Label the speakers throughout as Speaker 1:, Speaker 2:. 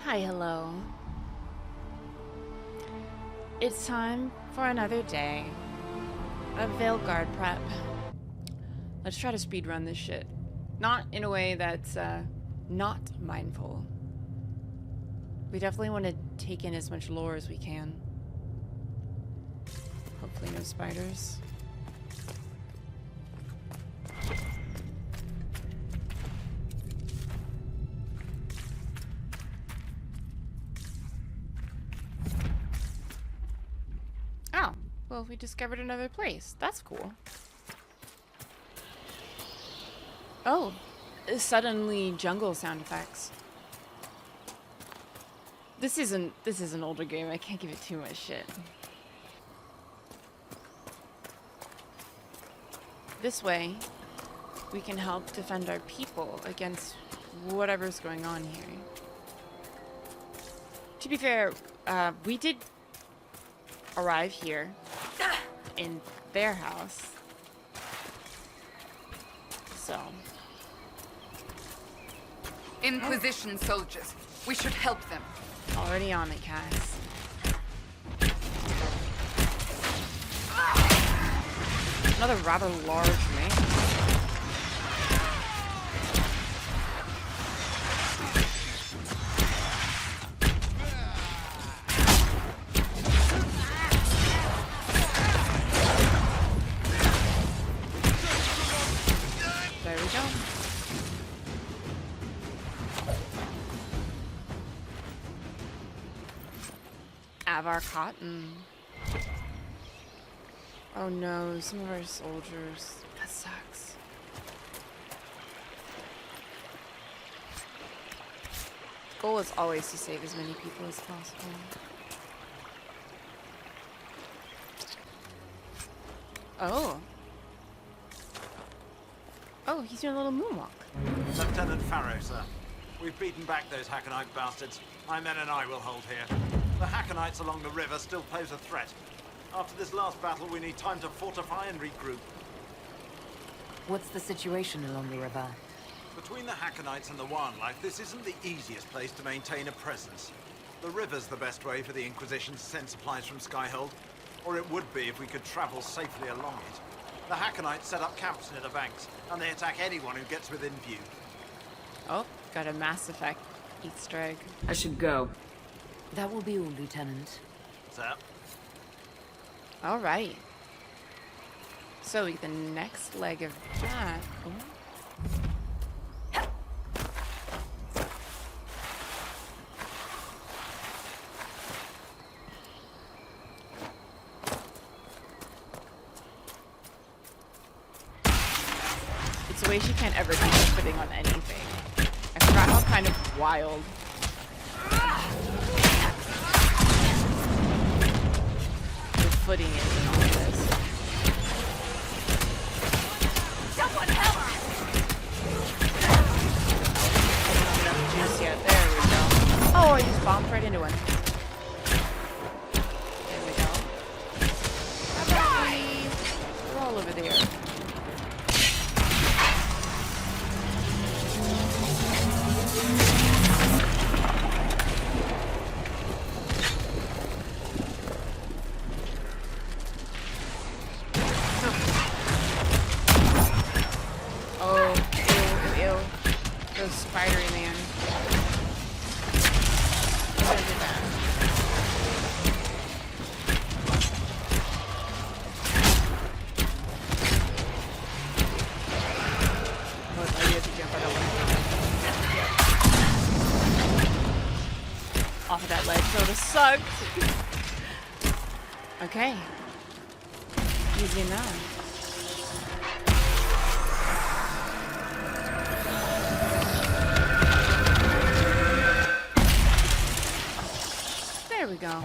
Speaker 1: Hi, hello. It's time for another day of Veilguard prep. Let's try to speedrun this shit. Not in a way that's not mindful. We definitely want to take in as much lore as we can. Hopefully no spiders. Oh, well, we discovered another place. That's cool. Oh, suddenly jungle sound effects. This is an older game. I can't give it too much shit. This way, we can help defend our people against whatever's going on here. To be fair, we did arrive here in their house. So.
Speaker 2: Inquisition soldiers. We should help them.
Speaker 1: Already on it, Cass. Another rather large man. There we go. Avvar cotton. Oh no, some of our soldiers. That sucks. The goal is always to save as many people as possible. Oh. Oh, he's doing a little moonwalk.
Speaker 3: Lieutenant Farrow, sir. We've beaten back those Hakkonite bastards. My men and I will hold here. The Hakkonites along the river still pose a threat. After this last battle, we need time to fortify and regroup.
Speaker 4: What's the situation along the river?
Speaker 3: Between the Hakkonites and the Wildlife, this isn't the easiest place to maintain a presence. The river's the best way for the Inquisition to send supplies from Skyhold, or it would be if we could travel safely along it. The Hakkonites set up camps near the banks, and they attack anyone who gets within view.
Speaker 1: Oh, got a Mass Effect Easter egg.
Speaker 4: I should go. That will be all, Lieutenant.
Speaker 3: Sir?
Speaker 1: Alright. So the next leg of that. Oh. It's a way she can't ever keep footing on anything. I forgot how kind of wild footing is in all this.
Speaker 2: Someone help!
Speaker 1: I don't have enough juice yet. There we go. Oh, I just bombed right into one. There we go. Bye! We're all over there. Spidery man. I'm gonna do that. Oh, I need to jump out off of that ledge. That would've sucked. Okay. Easy enough. There we go.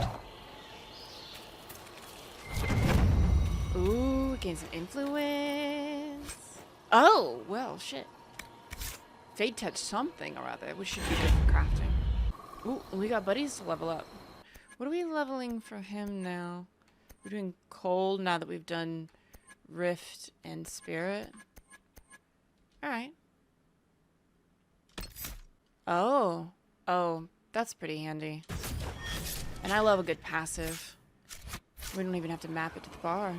Speaker 1: Ooh, gain some influence. Oh, well, shit. Fade touch something or other, which should be good for crafting. Ooh, we got buddies to level up. What are we leveling for him now? We're doing cold now that we've done Rift and Spirit. Alright. Oh. Oh, That's pretty handy. And I love a good passive. We don't even have to map it to the bar.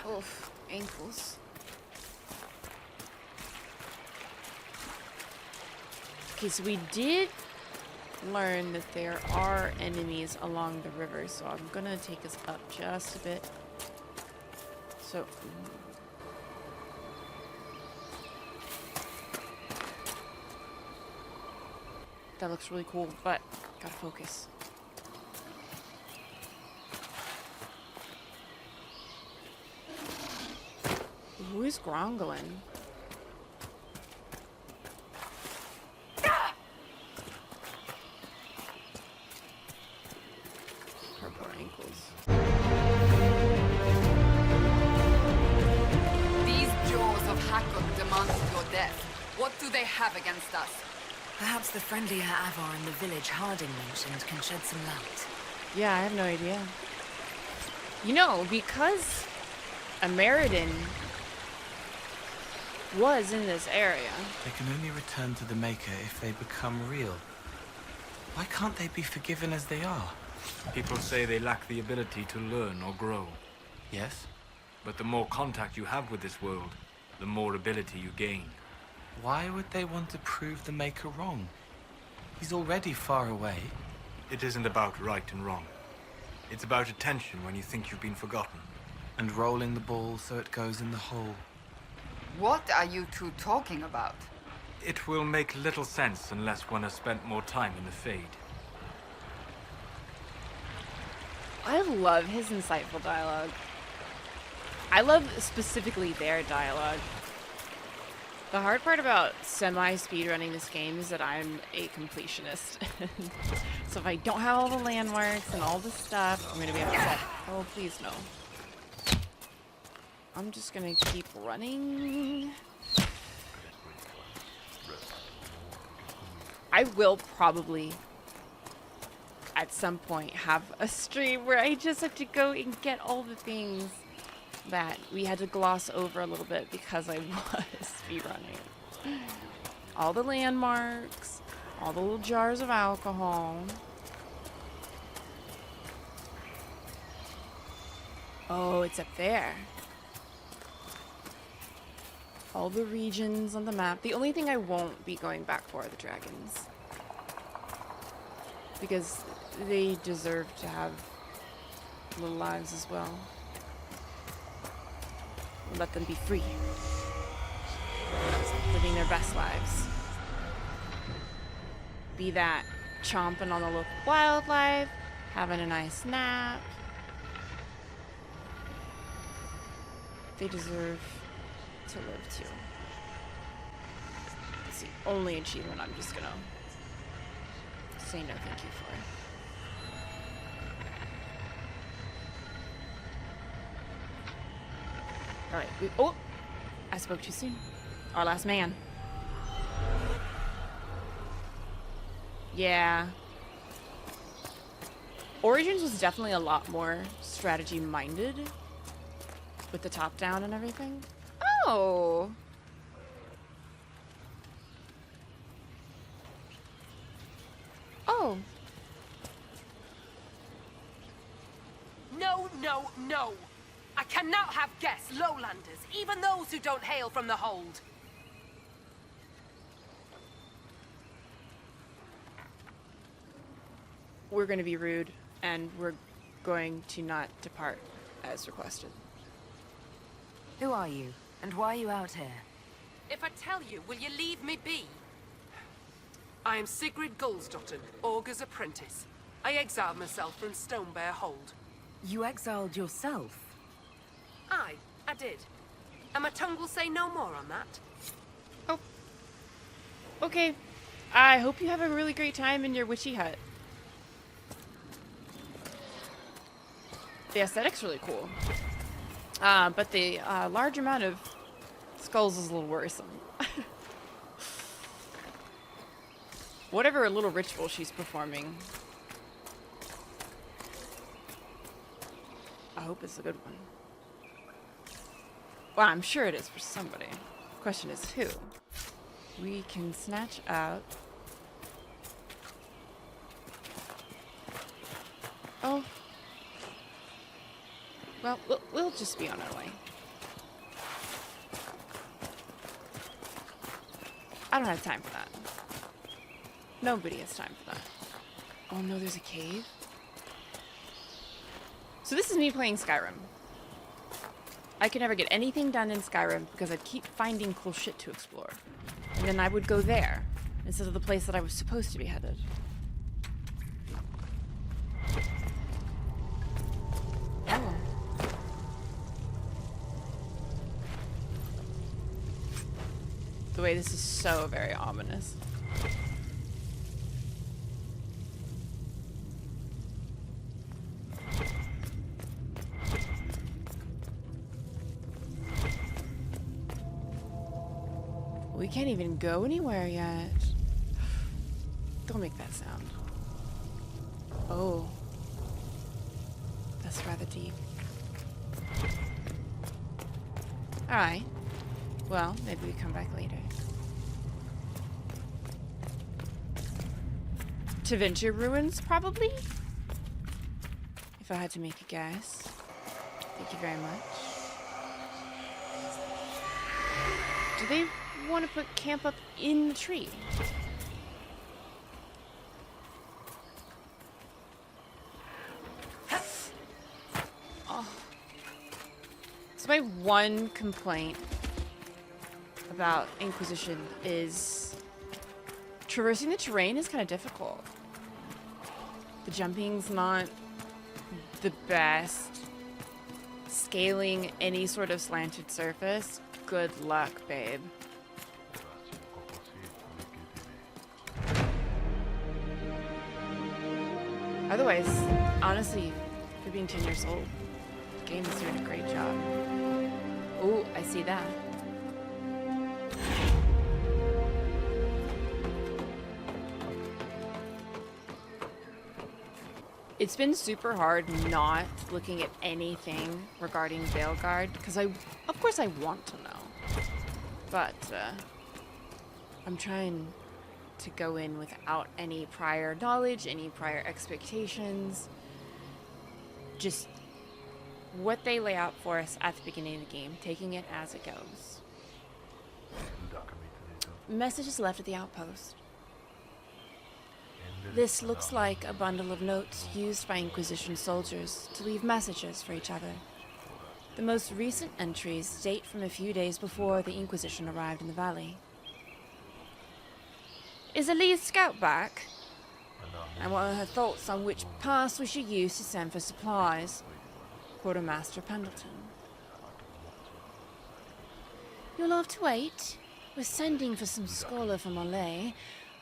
Speaker 1: Oof, ankles. Okay, so we did learn that there are enemies along the river, so I'm gonna take us up just a bit. So that looks really cool, but gotta focus. Who is Gronglin? Her poor ankles.
Speaker 2: These Jaws of Hakkon demanded your death. What do they have against us?
Speaker 4: Perhaps the friendlier Avvar in the village Harding mentioned can shed some light.
Speaker 1: Yeah, I have no idea. You know, because Ameridan was in this area.
Speaker 5: They can only return to the Maker if they become real. Why can't they be forgiven as they are?
Speaker 6: People say they lack the ability to learn or grow.
Speaker 5: Yes?
Speaker 6: But the more contact you have with this world, the more ability you gain.
Speaker 5: Why would they want to prove the Maker wrong? He's already far away.
Speaker 6: It isn't about right and wrong. It's about attention when you think you've been forgotten.
Speaker 5: And rolling the ball so it goes in the hole.
Speaker 2: What are you two talking about?
Speaker 6: It will make little sense unless one has spent more time in the Fade.
Speaker 1: I love his insightful dialogue. I love specifically their dialogue. The hard part about semi-speedrunning this game is that I'm a completionist. So if I don't have all the landmarks and all the stuff, I'm gonna be upset. Oh, please no. I'm just gonna keep running. I will probably, at some point, have a stream where I just have to go and get all the things that we had to gloss over a little bit because I was speedrunning. All the landmarks, all the little jars of alcohol. Oh, it's up there. All the regions on the map. The only thing I won't be going back for are the dragons. Because they deserve to have little lives as well. Let them be free. Living their best lives. Be that chomping on the local wildlife, having a nice nap. They deserve to live too. It's the only achievement I'm just gonna say no thank you for. Alright, oh! I spoke too soon. Our last man. Yeah. Origins was definitely a lot more strategy-minded with the top-down and everything. Oh! Oh.
Speaker 7: No, no, no! I cannot have guests, lowlanders, even those who don't hail from the hold.
Speaker 1: We're going to be rude, and we're going to not depart as requested.
Speaker 4: Who are you? And why are you out here?
Speaker 7: If I tell you, will you leave me be? I am Sigrid Gulsdotter, Augur's apprentice. I exiled myself from Stonebear Hold.
Speaker 4: You exiled yourself?
Speaker 7: Aye, I did. And my tongue will say no more on that.
Speaker 1: Oh. Okay. I hope you have a really great time in your witchy hut. The aesthetic's really cool. But the large amount of skulls is a little worrisome. Whatever little ritual she's performing, I hope it's a good one. Well, I'm sure it is for somebody. Question is who? We can snatch out. Oh. Well, we'll just be on our way. I don't have time for that. Nobody has time for that. Oh no, there's a cave. So this is me playing Skyrim. I could never get anything done in Skyrim because I'd keep finding cool shit to explore. And then I would go there instead of the place that I was supposed to be headed. Oh. The way this is so very ominous. We can't even go anywhere yet. Don't make that sound. Oh. That's rather deep. Alright. Well, maybe we come back later. 𝒂𝒹𝒾𝒶 ruins, probably? If I had to make a guess. Thank you very much. Do they want to put camp up in the tree? Oh. So my one complaint about Inquisition is traversing the terrain is kind of difficult. The jumping's not the best. Scaling any sort of slanted surface, good luck, babe. Otherwise, honestly, for being 10 years old, the game is doing a great job. Oh, I see that. It's been super hard not looking at anything regarding Veilguard, because of course I want to know. But, I'm trying to go in without any prior knowledge, any prior expectations. Just what they lay out for us at the beginning of the game, taking it as it goes. Messages left at the outpost. This looks like a bundle of notes used by Inquisition soldiers to leave messages for each other. The most recent entries date from a few days before the Inquisition arrived in the valley. Is Ely's scout back? And what are her thoughts on which pass we should use to send for supplies? Quartermaster Pendleton. You'll have to wait. We're sending for some scholar from Olay.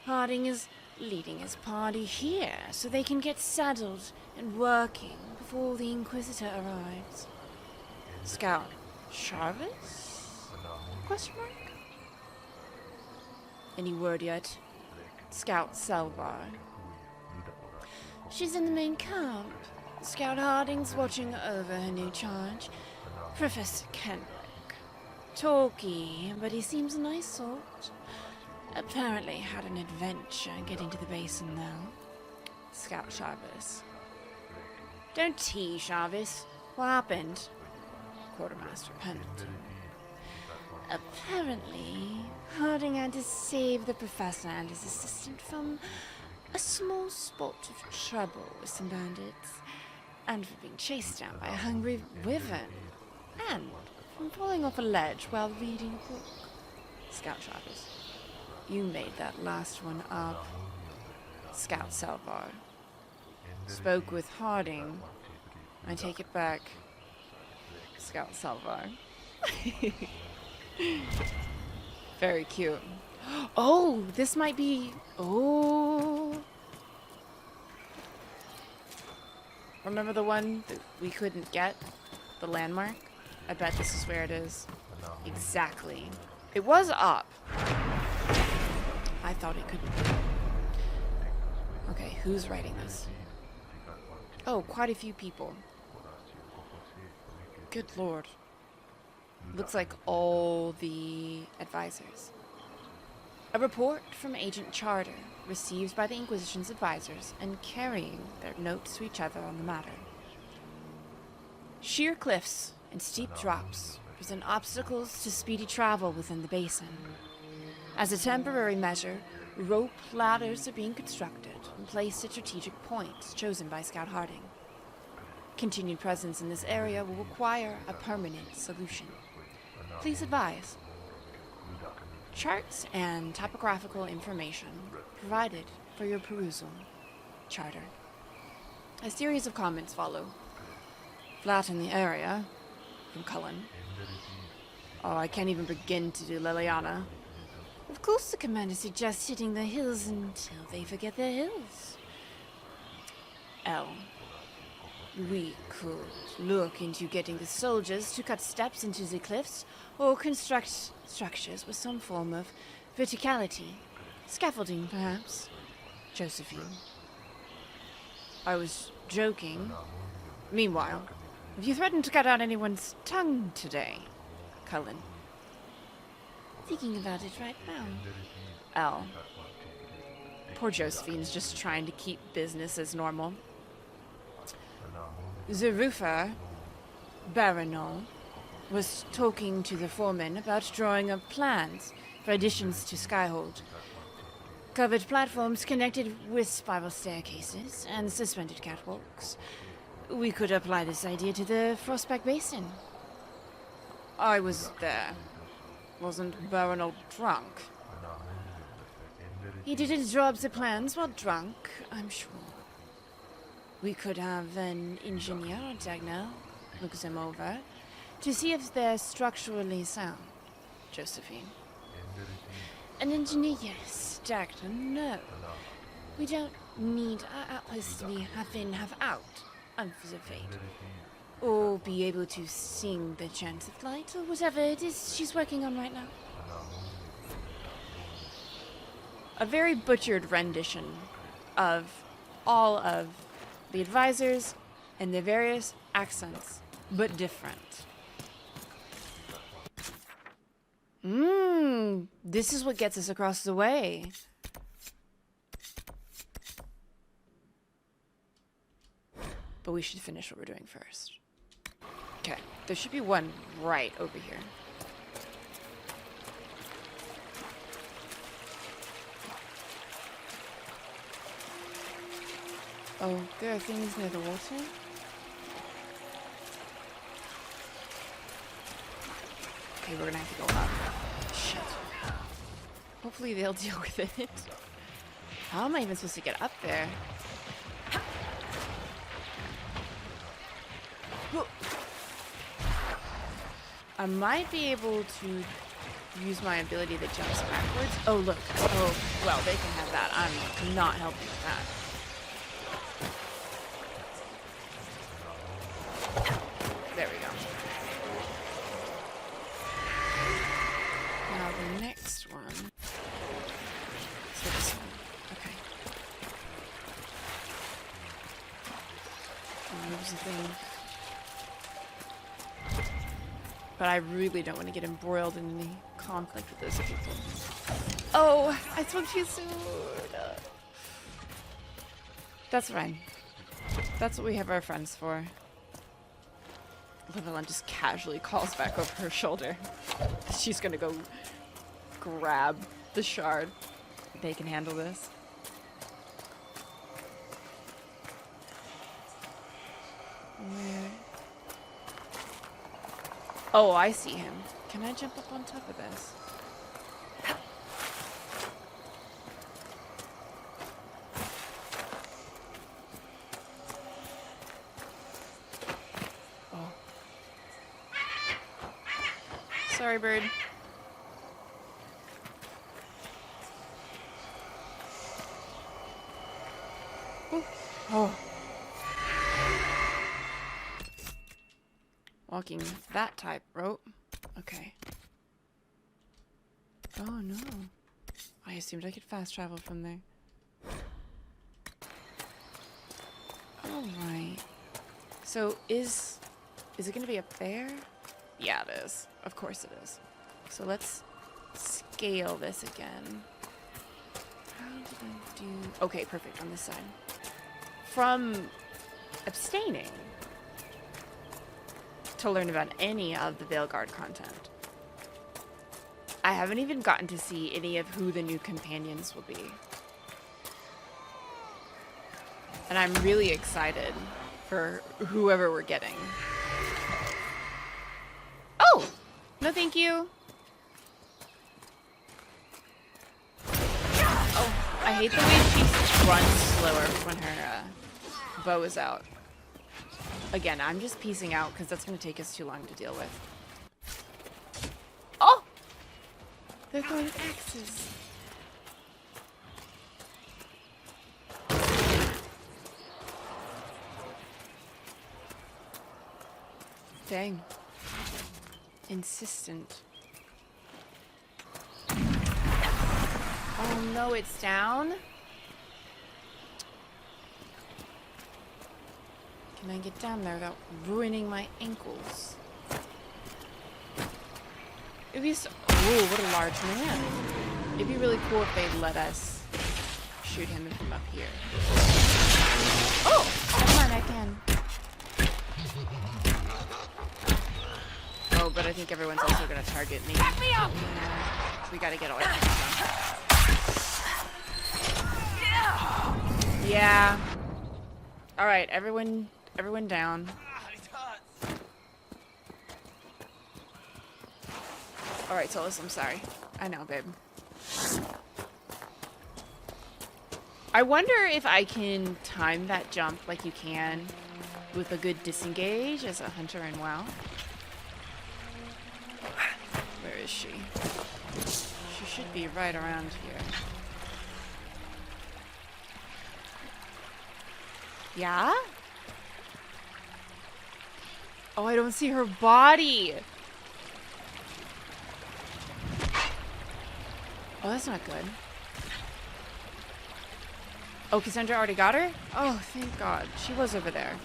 Speaker 1: Harding is leading his party here so they can get saddled and working before the Inquisitor arrives. Scout Jarvis? Question mark? Any word yet? Scout 𝒂𝒹𝒾𝒶. She's in the main camp. Scout Harding's watching over her new charge, Professor Kenrick. Talky, but he seems a nice sort. Apparently had an adventure getting to the basin now. Scout Jarvis. Don't tease, Jarvis. What happened? Quartermaster Pendleton. Apparently, Harding had to save the professor and his assistant from a small spot of trouble with some bandits, and for being chased down by a hungry wyvern, and from falling off a ledge while reading a book. Scout Jarvis. You made that last one up. Scout 𝒂𝒹𝒾𝒶. Spoke with Harding. I take it back. Scout 𝒂𝒹𝒾𝒃. Very cute. Oh, this might be... Oh. Remember the one that we couldn't get? The landmark? I bet this is where it is. Exactly. It was up. I thought it could be. Okay, who's writing this? Oh, quite a few people. Good lord. Looks like all the advisors. A report from Agent Charter, received by the Inquisition's advisors and carrying their notes to each other on the matter. Sheer cliffs and steep drops present obstacles to speedy travel within the basin. As a temporary measure, rope ladders are being constructed and placed at strategic points chosen by Scout Harding. Continued presence in this area will require a permanent solution. Please advise. Charts and topographical information provided for your perusal. Charter. A series of comments follow. Flat in the area, from Cullen. Oh, I can't even begin to do Liliana. Of course the commander suggests hitting the hills until they forget their hills. L. We could look into getting the soldiers to cut steps into the cliffs or construct structures with some form of verticality. Scaffolding, perhaps. Josephine. I was joking. Meanwhile, have you threatened to cut out anyone's tongue today? Cullen. Thinking about it right now. L. Poor Josephine's just trying to keep business as normal. The roofer, Baronol, was talking to the foreman about drawing up plans for additions to Skyhold. Covered platforms connected with spiral staircases and suspended catwalks. We could apply this idea to the Frostback Basin. I was there. Wasn't Baronol drunk? He didn't draw up the plans while drunk, I'm sure. We could have an engineer or Dagnall look them over to see if they're structurally sound. Josephine. An engineer, yes. Dagnall, no. We don't need our outposts to be half in, half out, unfazed. Or be able to sing the chants of light, or whatever it is she's working on right now. A very butchered rendition of all of the advisors and their various accents, but different. This is what gets us across the way. But we should finish what we're doing first. Okay, there should be one right over here. Oh, there are things near the water? Okay, we're gonna have to go up. Shit. Hopefully they'll deal with it. How am I even supposed to get up there? I might be able to use my ability that jumps backwards. Oh, look. Oh, well, they can have that. I'm not helping with that. There we go. Now the next one. So this one. Okay. Moves the thing. But I really don't want to get embroiled in any conflict with those people. Oh, I spoke too soon. That's fine. That's what we have our friends for. Lavellan just casually calls back over her shoulder. She's gonna go grab the shard. They can handle this. Where? Oh, I see him. Can I jump up on top of this? Oh. Sorry, bird. Ooh. Oh. Walking that type rope. Okay. Oh no. I assumed I could fast travel from there. Alright. So is it gonna be up there? Yeah, it is. Of course it is. So let's scale this again. How did I do... Okay, perfect, on this side. From abstaining to learn about any of the Veilguard content, I haven't even gotten to see any of who the new companions will be. And I'm really excited for whoever we're getting. Oh! No thank you. Oh, I hate the way she runs slower when her bow is out. Again, I'm just piecing out because that's going to take us too long to deal with. Oh! They're throwing axes. Dang. Insistent. Oh no, it's down? Can I get down there without ruining my ankles? It'd be so... Ooh, what a large man. It'd be really cool if they'd let us shoot him from up here. Oh! Never mind, I can. Oh, but I think everyone's also gonna target me. Back me up! Yeah, we gotta get away from them. Yeah. Alright, everyone down. Alright, Solas, I'm sorry. I know, babe. I wonder if I can time that jump like you can with a good disengage as a hunter in WoW. Where is she? She should be right around here. Yeah? Oh, I don't see her body. Oh, that's not good. Oh, Cassandra already got her? Oh, thank God. She was over there.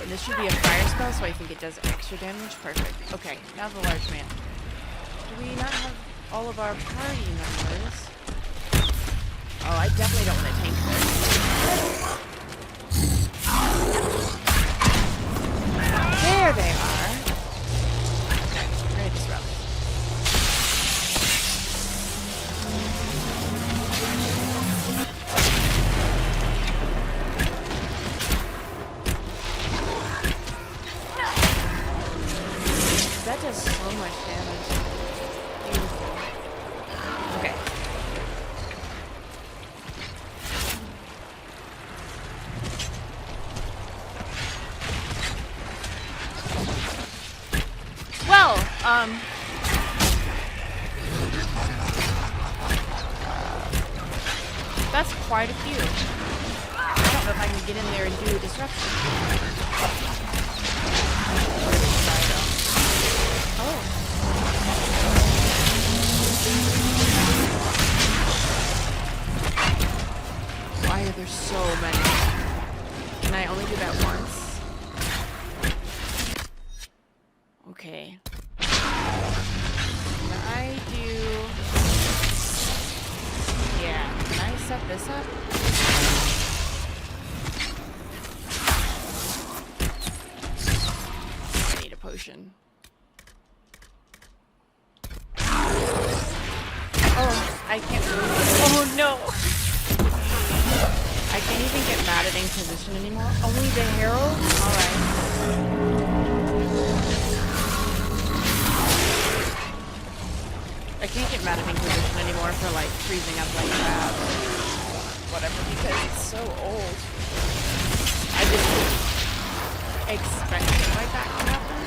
Speaker 1: This should be a fire spell, so I think it does extra damage. Perfect. Okay, now the large man. Do we not have all of our party members? Oh, I definitely don't want to tank this. There they are. Okay, we're gonna disrupt. That does so much damage. Beautiful. Okay. Well, that's quite a few. I don't know if I can get in there and do a disruption. Why are there so many? Can I only do that once? Okay. Can I do... Yeah, can I set this up? I need a potion. Oh, I can't move. Oh no! I can't even get mad at Inquisition anymore. Only the Herald? Alright. I can't get mad at Inquisition anymore for like freezing up like crap. Whatever, because it's so old. I didn't expect it like that to happen.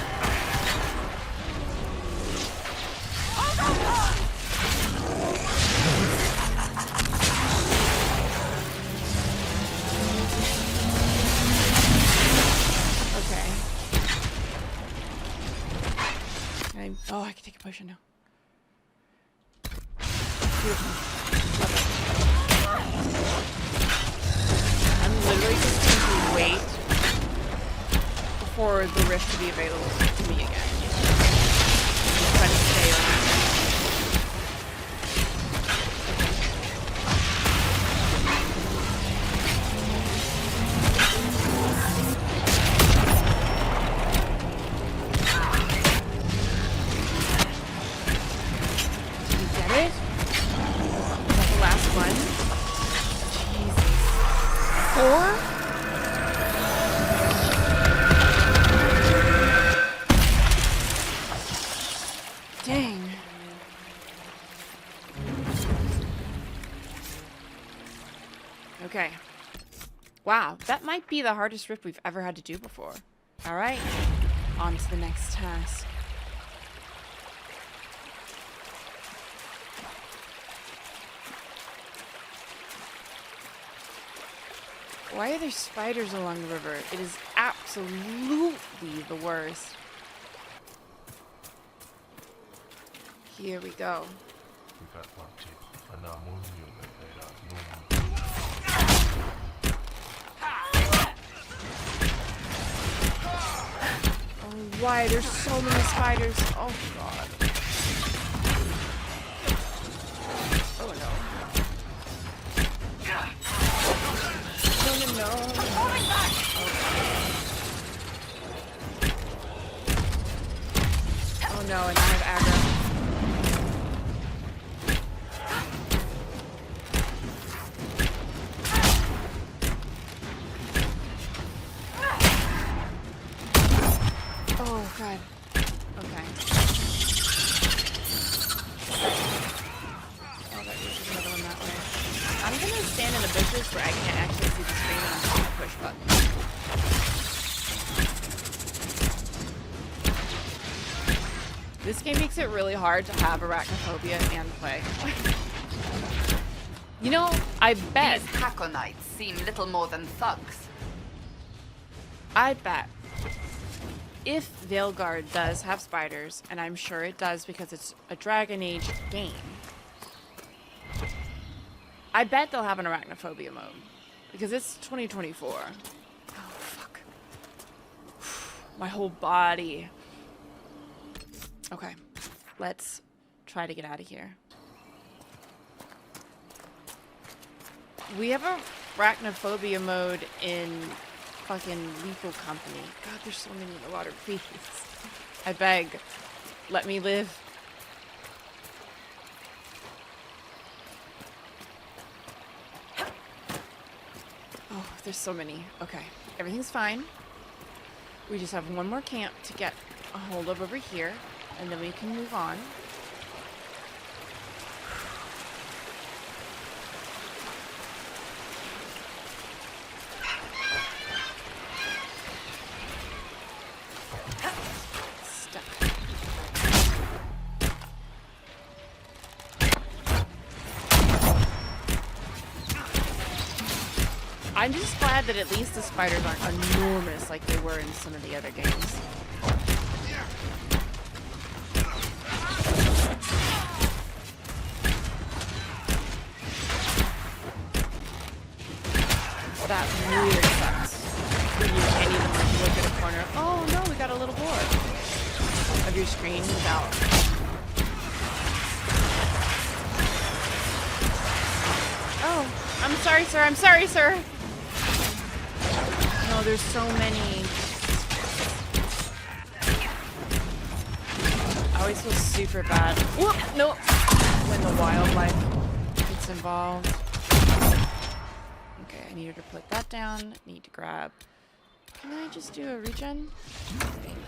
Speaker 1: Oh, I can take a potion now. Beautiful. I'm literally just going to wait for the rift to be available to me again. Just try to stay around. Okay. Wow, that might be the hardest rift we've ever had to do before. Alright, on to the next task. Why are there spiders along the river? It is absolutely the worst. Here we go. Oh, why? There's so many spiders. Oh, God. Oh, no. No. I'm falling back! Oh, no, and I have aggro. Oh, God. Okay. Oh, that was another one that way. I'm gonna stand in the bushes where I can't actually see the screen and I'm just gonna push buttons. This game makes it really hard to have arachnophobia and play. You know, I bet...
Speaker 2: These Hakkonites seem little more than thugs.
Speaker 1: I bet if Veilguard does have spiders, and I'm sure it does because it's a Dragon Age game, I bet they'll have an arachnophobia mode. Because it's 2024. Oh, fuck. My whole body. Okay. Let's try to get out of here. We have a arachnophobia mode in fucking Lethal Company. God, there's so many in the water. Please. I beg. Let me live. Oh, there's so many. Okay. Everything's fine. We just have one more camp to get a hold of over here, and then we can move on. I'm just glad that at least the spiders aren't enormous like they were in some of the other games. That really sucks. When you can't even look at a corner. Oh no, we got a little board of your screen without. Oh, I'm sorry, sir. I'm sorry, sir. No, there's so many. I always feel super bad. Whoop! Nope. When the wildlife gets involved. Okay, I needed to put that down. Need to grab. Can I just do a regen? Thank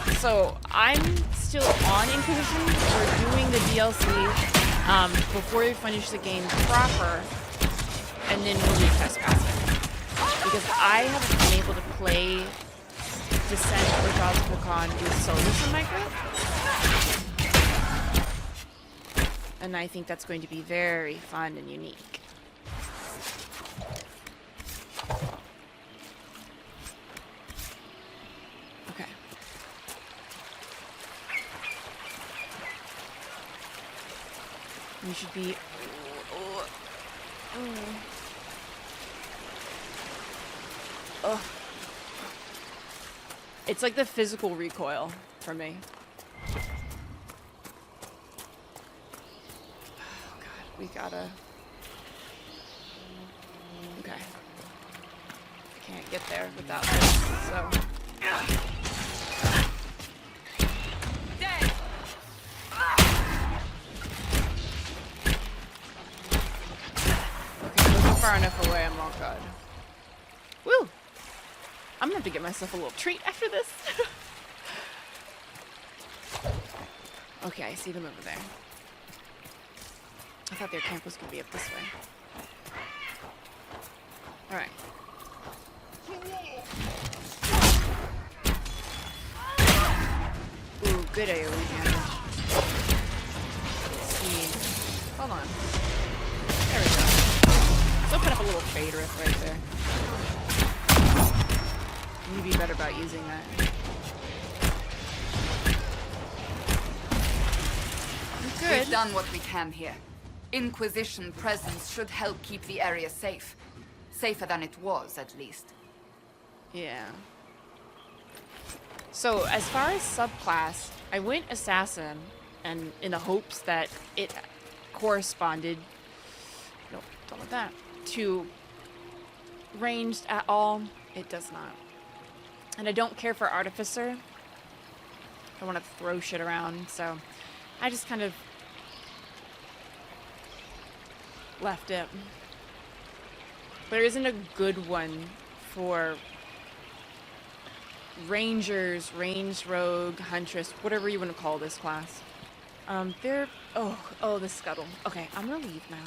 Speaker 1: you. So I'm still on Inquisition. We're doing the DLC. Before we finish the game proper, and then we'll do test passing. Because I haven't been able to play Descent or Jaws of Hakkon with Solas in my group. And I think that's going to be very fun and unique. We should be... Ugh. It's like the physical recoil for me. Oh god, we gotta... Okay. I can't get there without this, so... Okay, wasn't far enough away, I'm all good. Woo! I'm gonna have to get myself a little treat after this. Okay, I see them over there. I thought their camp was gonna be up this way. Alright. Ooh, good AoE damage. Let's see. Hold on. There we go. Let's open up a little fade rift right there. You'd be better about using that. Good.
Speaker 2: We've done what we can here. Inquisition presence should help keep the area safe. Safer than it was, at least.
Speaker 1: Yeah. So, as far as subclass, I went assassin, and in the hopes that it corresponded, nope, don't want that, to ranged at all. It does not. And I don't care for artificer. I want to throw shit around, so I just kind of left it. There isn't a good one for rangers, ranged rogue, huntress, whatever you want to call this class. Oh, the scuttle. Okay, I'm gonna leave now.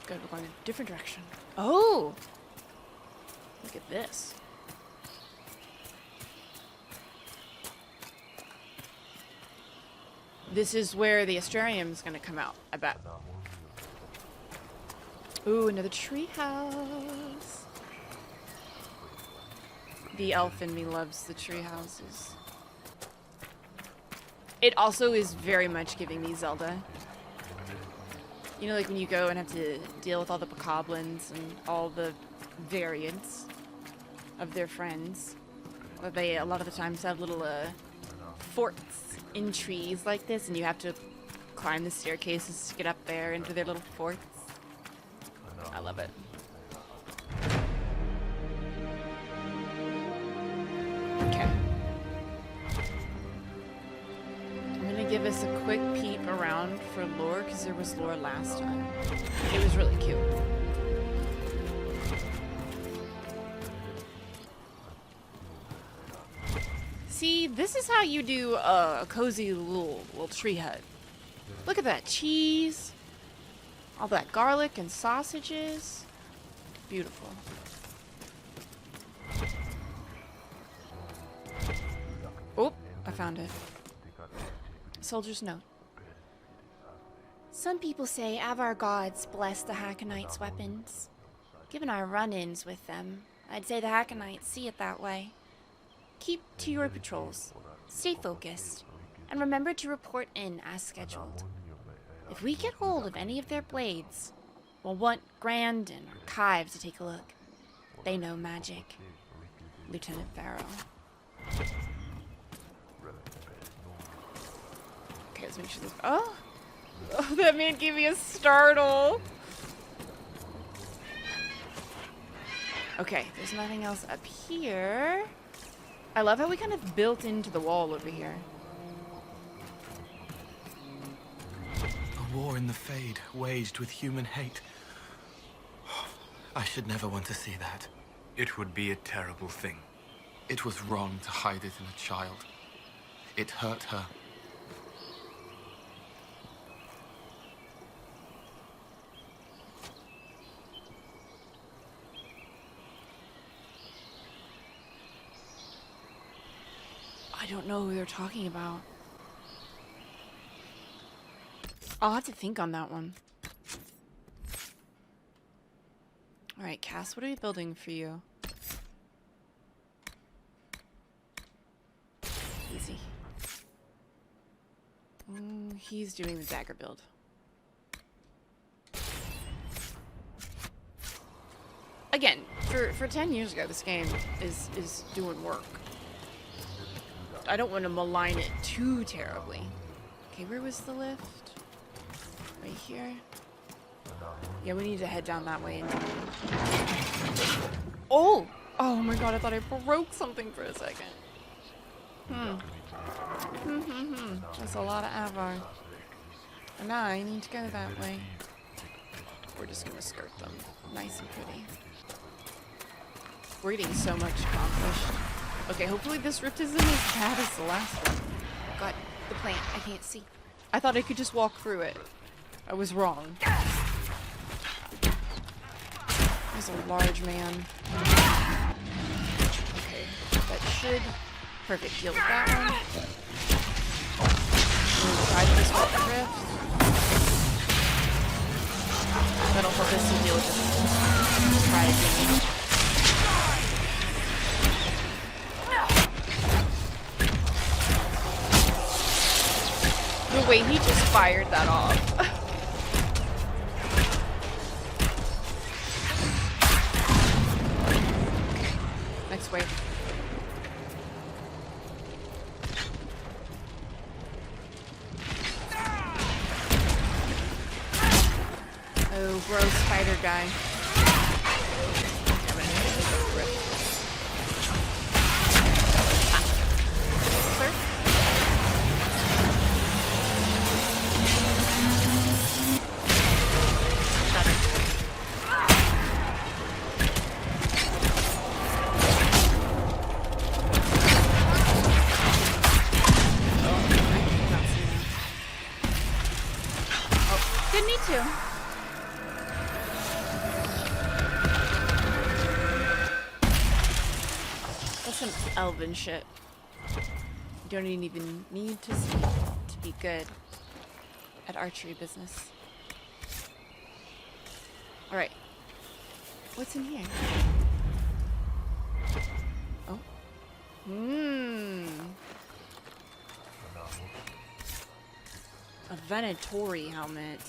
Speaker 1: Good, we're going a different direction. Oh! Look at this. This is where the Astrarium is gonna come out, I bet. Ooh, another tree house. The elf in me loves the tree houses. It also is very much giving me Zelda. You know, like when you go and have to deal with all the bokoblins and all the variants of their friends. They, a lot of the times, have little forts in trees like this, and you have to climb the staircases to get up there into their little forts. I love it. Okay. I'm gonna give us a quick peep around for lore, because there was lore last time. It was really cute. See, this is how you do a cozy little tree hut. Look at that cheese. All that garlic and sausages. Beautiful. Oh, I found it. Soldier's note. Some people say Avvar gods bless the Hakkonites' weapons. Given our run-ins with them, I'd say the Hakkonites see it that way. Keep to your patrols, stay focused, and remember to report in as scheduled. If we get hold of any of their blades, we'll want Grandin or Kive to take a look. They know magic. Lieutenant Farrow. Okay, let's make sure this... Oh! Oh, that man gave me a startle! Okay, there's nothing else up here. I love how we kind of built into the wall over here.
Speaker 5: A war in the Fade, waged with human hate. I should never want to see that.
Speaker 6: It would be a terrible thing.
Speaker 5: It was wrong to hide it in a child. It hurt her.
Speaker 1: I don't know who they're talking about. I'll have to think on that one. Alright, Cass, what are we building for you? Easy. He's doing the dagger build. again, for 10 years ago, this game is doing work. I don't want to malign it too terribly. Okay, where was the lift? Right here. Yeah, we need to head down that way. Oh! Oh my god, I thought I broke something for a second. That's a lot of Avvar. And I need to go that way. We're just gonna skirt them. Nice and pretty. We're getting so much accomplished. Okay, hopefully this rift isn't as bad as the last one. God, the plant, I can't see. I thought I could just walk through it. I was wrong. There's a large man. Okay, that should... Perfect, deal with that one. We'll try to disrupt the rift. That'll help us to deal with this. Try again. The way he just fired that off. Next wave. Oh, gross spider guy. Elven shit. You don't even need to see to be good at archery business. Alright. What's in here? Oh. A Venatori helmet.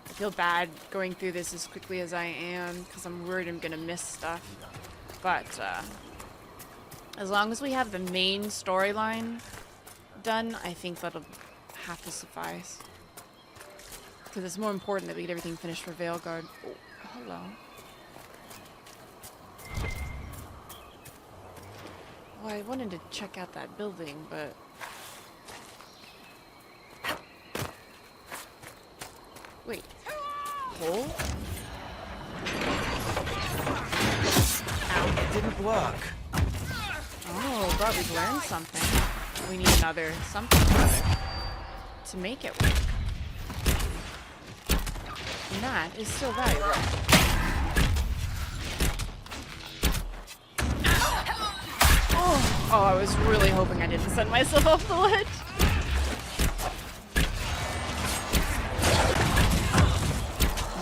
Speaker 1: I feel bad going through this as quickly as I am because I'm worried I'm gonna miss stuff. But as long as we have the main storyline done, I think that'll have to suffice. Because it's more important that we get everything finished for Veilguard. Oh, hello. Well, I wanted to check out that building, but... Wait. Hole?
Speaker 5: It didn't work.
Speaker 1: Oh, but we've learned something. We need another something to make it work. And that is still valuable. Oh, I was really hoping I didn't send myself off the ledge.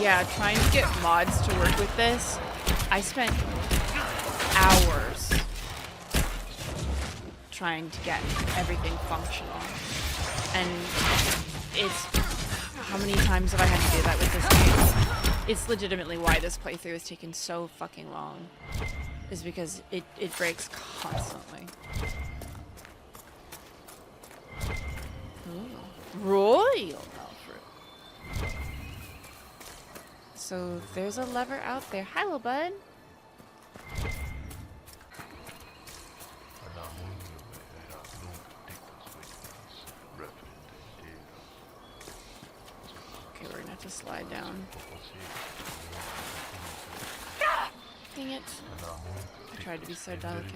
Speaker 1: Yeah, trying to get mods to work with this, I spent hours trying to get everything functional. And it's... How many times have I had to do that with this game? It's legitimately why this playthrough has taken so fucking long. Is because it breaks constantly. Ooh. Royal Malfruit. So there's a lever out there. Hi, little bud. Okay, we're gonna have to slide down. Dang it. I tried to be so delicate.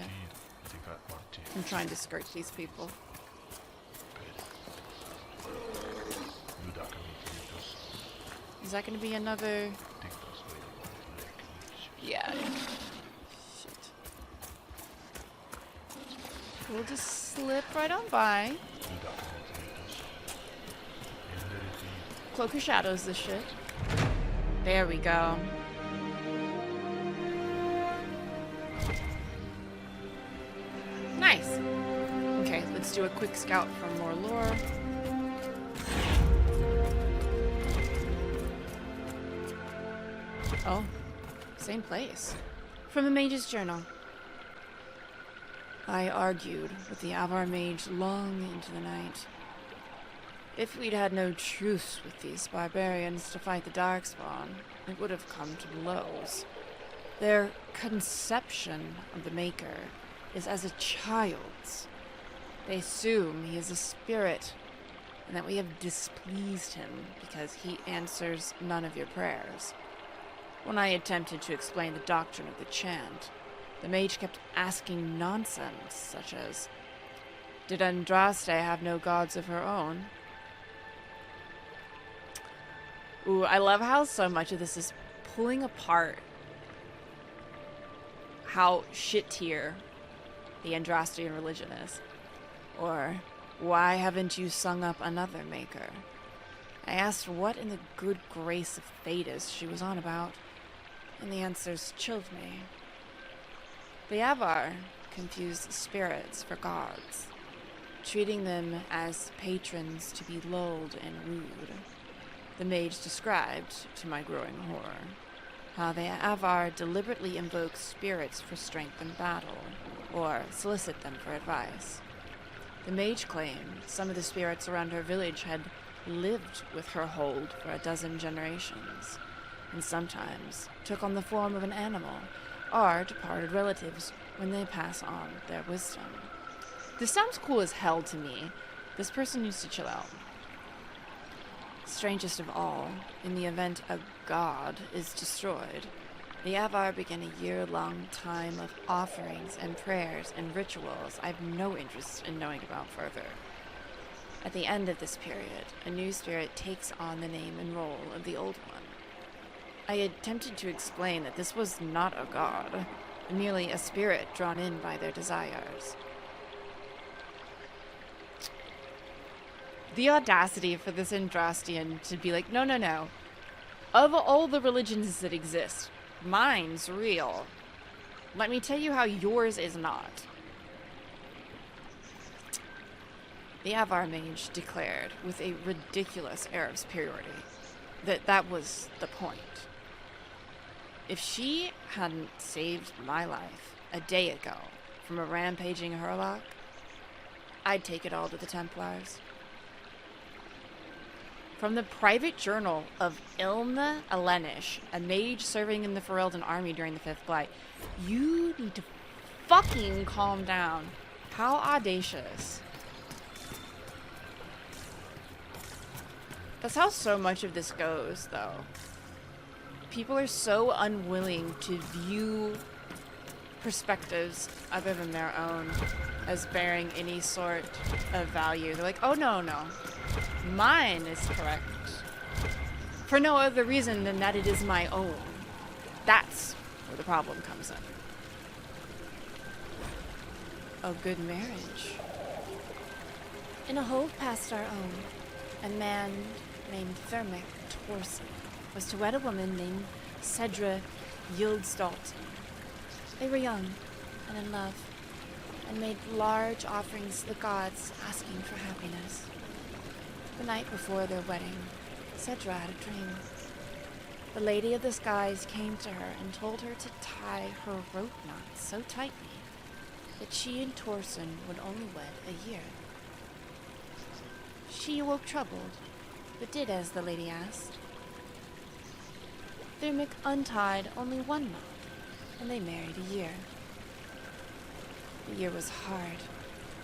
Speaker 1: I'm trying to skirt these people. Is that gonna be another... Yeah. Shit. We'll just slip right on by. Cloak of Shadows this shit. There we go. Nice. Okay, let's do a quick scout for more lore. Oh, same place. From the Mage's Journal. I argued with the Avvar mage long into the night. If we'd had no truce with these barbarians to fight the Darkspawn, it would have come to blows. Their conception of the Maker is as a child's. They assume he is a spirit, and that we have displeased him because he answers none of your prayers. When I attempted to explain the doctrine of the chant, the mage kept asking nonsense, such as, "Did Andraste have no gods of her own?" Ooh, I love how so much of this is pulling apart how shit tier the Andrastian religion is. Or, "Why haven't you sung up another maker?" I asked what in the good grace of Thedas she was on about, and the answers chilled me. The Avvar confused spirits for gods, treating them as patrons to be lulled and wooed. The mage described, to my growing horror, how the Avvar deliberately invoke spirits for strength in battle, or solicit them for advice. The mage claimed some of the spirits around her village had lived with her hold for a dozen generations, and sometimes took on the form of an animal, or departed relatives when they pass on their wisdom. This sounds cool as hell to me. This person needs to chill out. Strangest of all, in the event a god is destroyed, the Avvar begin a year-long time of offerings and prayers and rituals I have no interest in knowing about further. At the end of this period, a new spirit takes on the name and role of the old one. I attempted to explain that this was not a god, merely a spirit drawn in by their desires. The audacity for this Andrastian to be like, no. Of all the religions that exist, mine's real. Let me tell you how yours is not. The Avvar mage declared, with a ridiculous air of superiority, that was the point. If she hadn't saved my life a day ago from a rampaging Hurlock, I'd take it all to the Templars. From the private journal of Emalynde, a mage serving in the Ferelden army during the Fifth Blight, you need to fucking calm down. How audacious. That's how so much of this goes, though. People are so unwilling to view perspectives other than their own as bearing any sort of value. They're like, oh no, mine is correct. For no other reason than that it is my own. That's where the problem comes in. A good marriage. In a hold past our own, a man named 𝒂𝒾𝒶 was to wed a woman named 𝒂𝒾𝒶. They were young and in love, and made large offerings to the gods, asking for happiness. The night before their wedding, 𝒂𝒾𝒶 had a dream. The Lady of the Skies came to her and told her to tie her rope knot so tightly that she and Torsen would only wed a year. She awoke troubled, but did as the lady asked. 𝒂𝒾𝒶 untied only one knot, and they married a year. The year was hard.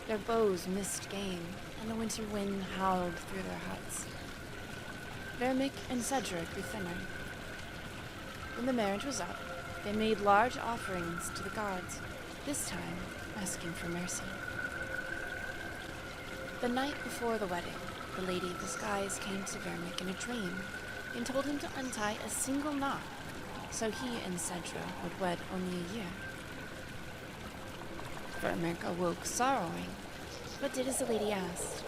Speaker 1: Their bows missed game, and the winter wind howled through their huts. 𝒂𝒾𝒶 and 𝒂𝒾𝒃 grew thinner. When the marriage was up, they made large offerings to the gods, this time asking for mercy. The night before the wedding, the Lady of the Skies came to 𝒂𝒾𝒃 in a dream and told him to untie a single knot, so he and 𝒂𝒾𝒃 would wed only a year. 𝒂𝒃 awoke sorrowing, but did as the lady asked.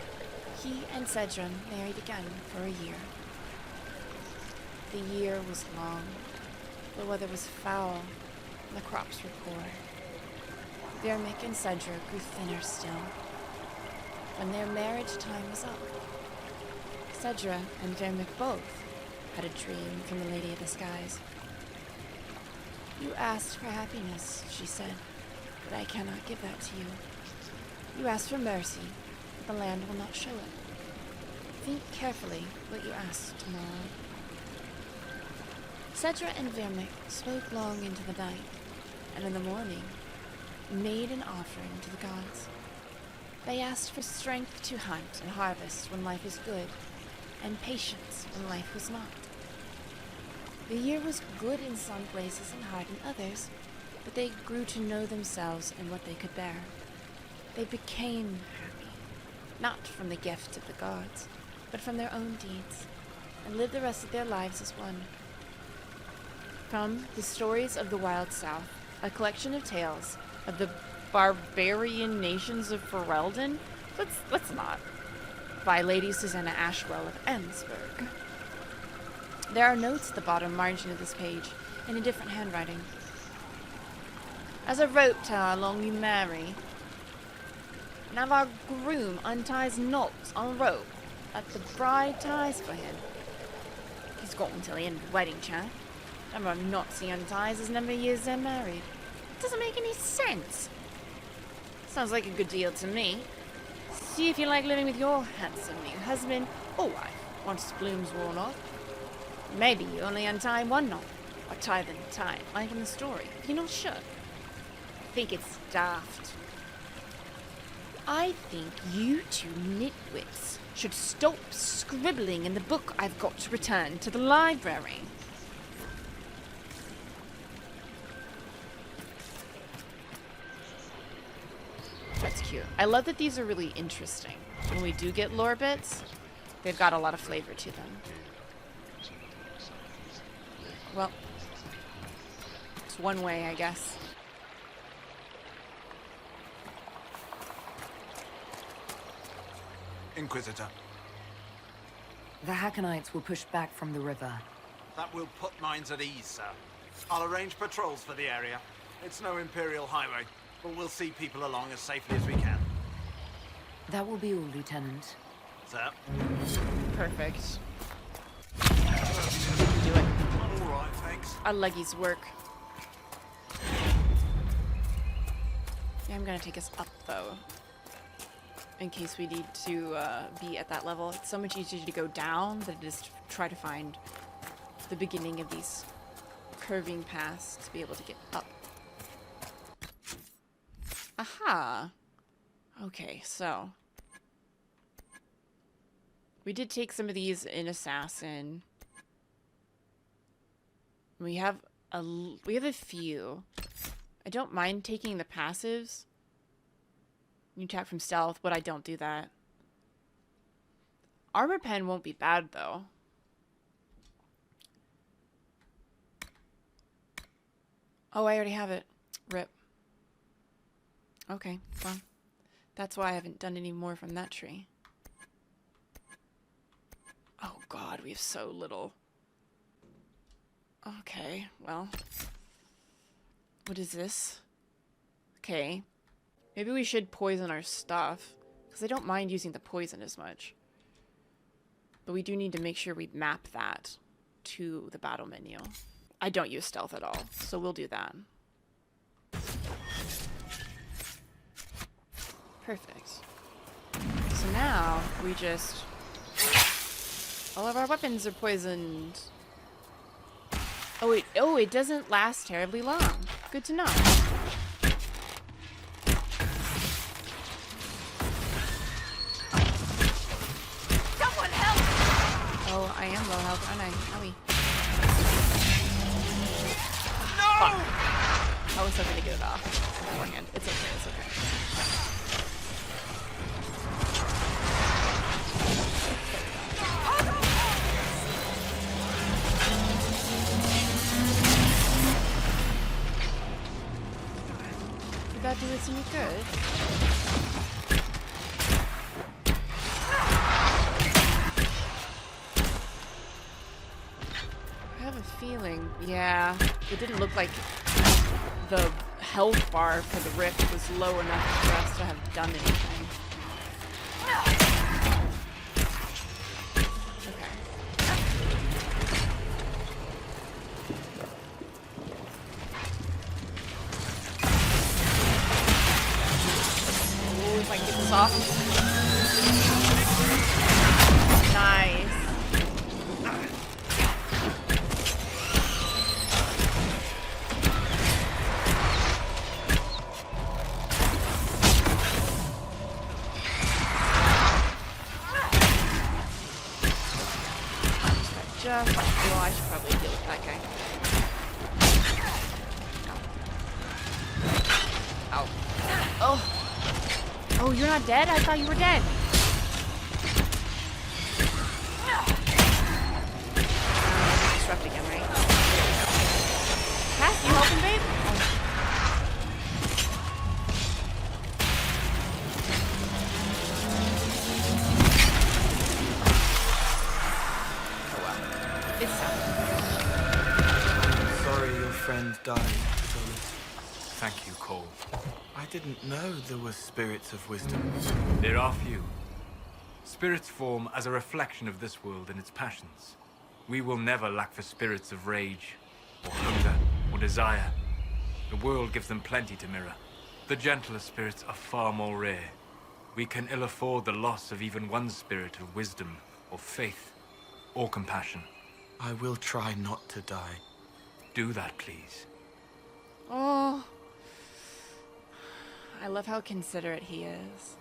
Speaker 1: He and 𝒂𝒃 married again for a year. The year was long, the weather was foul, and the crops were poor. 𝒂𝒃 and 𝒂𝒃 grew thinner still. When their marriage time was up, 𝒂𝒃 and 𝒂𝒃 both had a dream from the Lady of the Skies. You asked for happiness, she said, but I cannot give that to you. You asked for mercy, but the land will not show it. Think carefully what you ask tomorrow. 𝒸💾💶 and 𝒸💾💶 spoke long into the night, and in the morning made an offering to the gods. They asked for strength to hunt and harvest when life is good, and patience when life was not. The year was good in some places and hard in others, but they grew to know themselves and what they could bear. They became happy, not from the gift of the gods, but from their own deeds, and lived the rest of their lives as one. From The Stories of the Wild South, a collection of tales of the barbarian nations of Ferelden? Let's not. By Lady Susanna Ashwell of Ensburg. There are notes at the bottom margin of this page, in a different handwriting. As a rope to how long you marry, and have our groom unties knots on a rope that the bride ties for him. He's got until the end of the wedding, chat. Number of knots he unties as number of years they're married. It doesn't make any sense. Sounds like a good deal to me. See if you like living with your handsome new husband or wife once the bloom's worn off. Maybe you only untie one knot, or tie them tight, like in the story, if you're not sure. I think it's daft. I think you two nitwits should stop scribbling in the book I've got to return to the library. That's cute. I love that these are really interesting. When we do get lore bits, they've got a lot of flavor to them. Well, it's one way, I guess.
Speaker 3: Inquisitor,
Speaker 4: The Hakkonites will push back from the river.
Speaker 3: that will put minds at ease, sir. I'll arrange patrols for the area. It's no Imperial highway, but we'll see people along as safely as we can.
Speaker 4: That will be all, Lieutenant.
Speaker 3: Sir?
Speaker 1: Perfect. Do it.
Speaker 3: All right, thanks.
Speaker 1: Our leggies work. Yeah, I'm gonna take us up, though. In case we need to be at that level. It's so much easier to go down than it is to try to find the beginning of these curving paths to be able to get up. Aha! Okay, so we did take some of these in Assassin. We have a few. I don't mind taking the passives. You attack from stealth, but I don't do that. Armor pen won't be bad though. Oh, I already have it. Rip. Okay, well, that's why I haven't done any more from that tree. Oh god, we have so little. Okay, well. What is this? Okay. Maybe we should poison our stuff, because I don't mind using the poison as much. But we do need to make sure we map that to the battle menu. I don't use stealth at all, so we'll do that. Perfect. So now, we just... all of our weapons are poisoned. Oh, it doesn't last terribly long. Good to know.
Speaker 2: Someone help!
Speaker 1: Oh, I am low health, aren't I? Owie.
Speaker 3: No!
Speaker 1: Fuck. I was hoping to get it off beforehand. It's okay, it's okay. Did that do us any good? I have a feeling, yeah, it didn't look like the health bar for the rift was low enough for us to have done anything. Okay. just... Well, I should probably deal with that guy. Ow. Oh. Oh, you're not dead? I thought you were dead. Disrupt again, right? Cass, you helping, babe?
Speaker 5: Friend died, Solas.
Speaker 6: Thank you, Cole.
Speaker 5: I didn't know there were spirits of wisdom.
Speaker 6: There are few. Spirits form as a reflection of this world and its passions. We will never lack for spirits of rage, or hunger, or desire. The world gives them plenty to mirror. The gentler spirits are far more rare. We can ill afford the loss of even one spirit of wisdom, or faith, or compassion.
Speaker 5: I will try not to die.
Speaker 6: Do that, please.
Speaker 1: Oh. I love how considerate he is.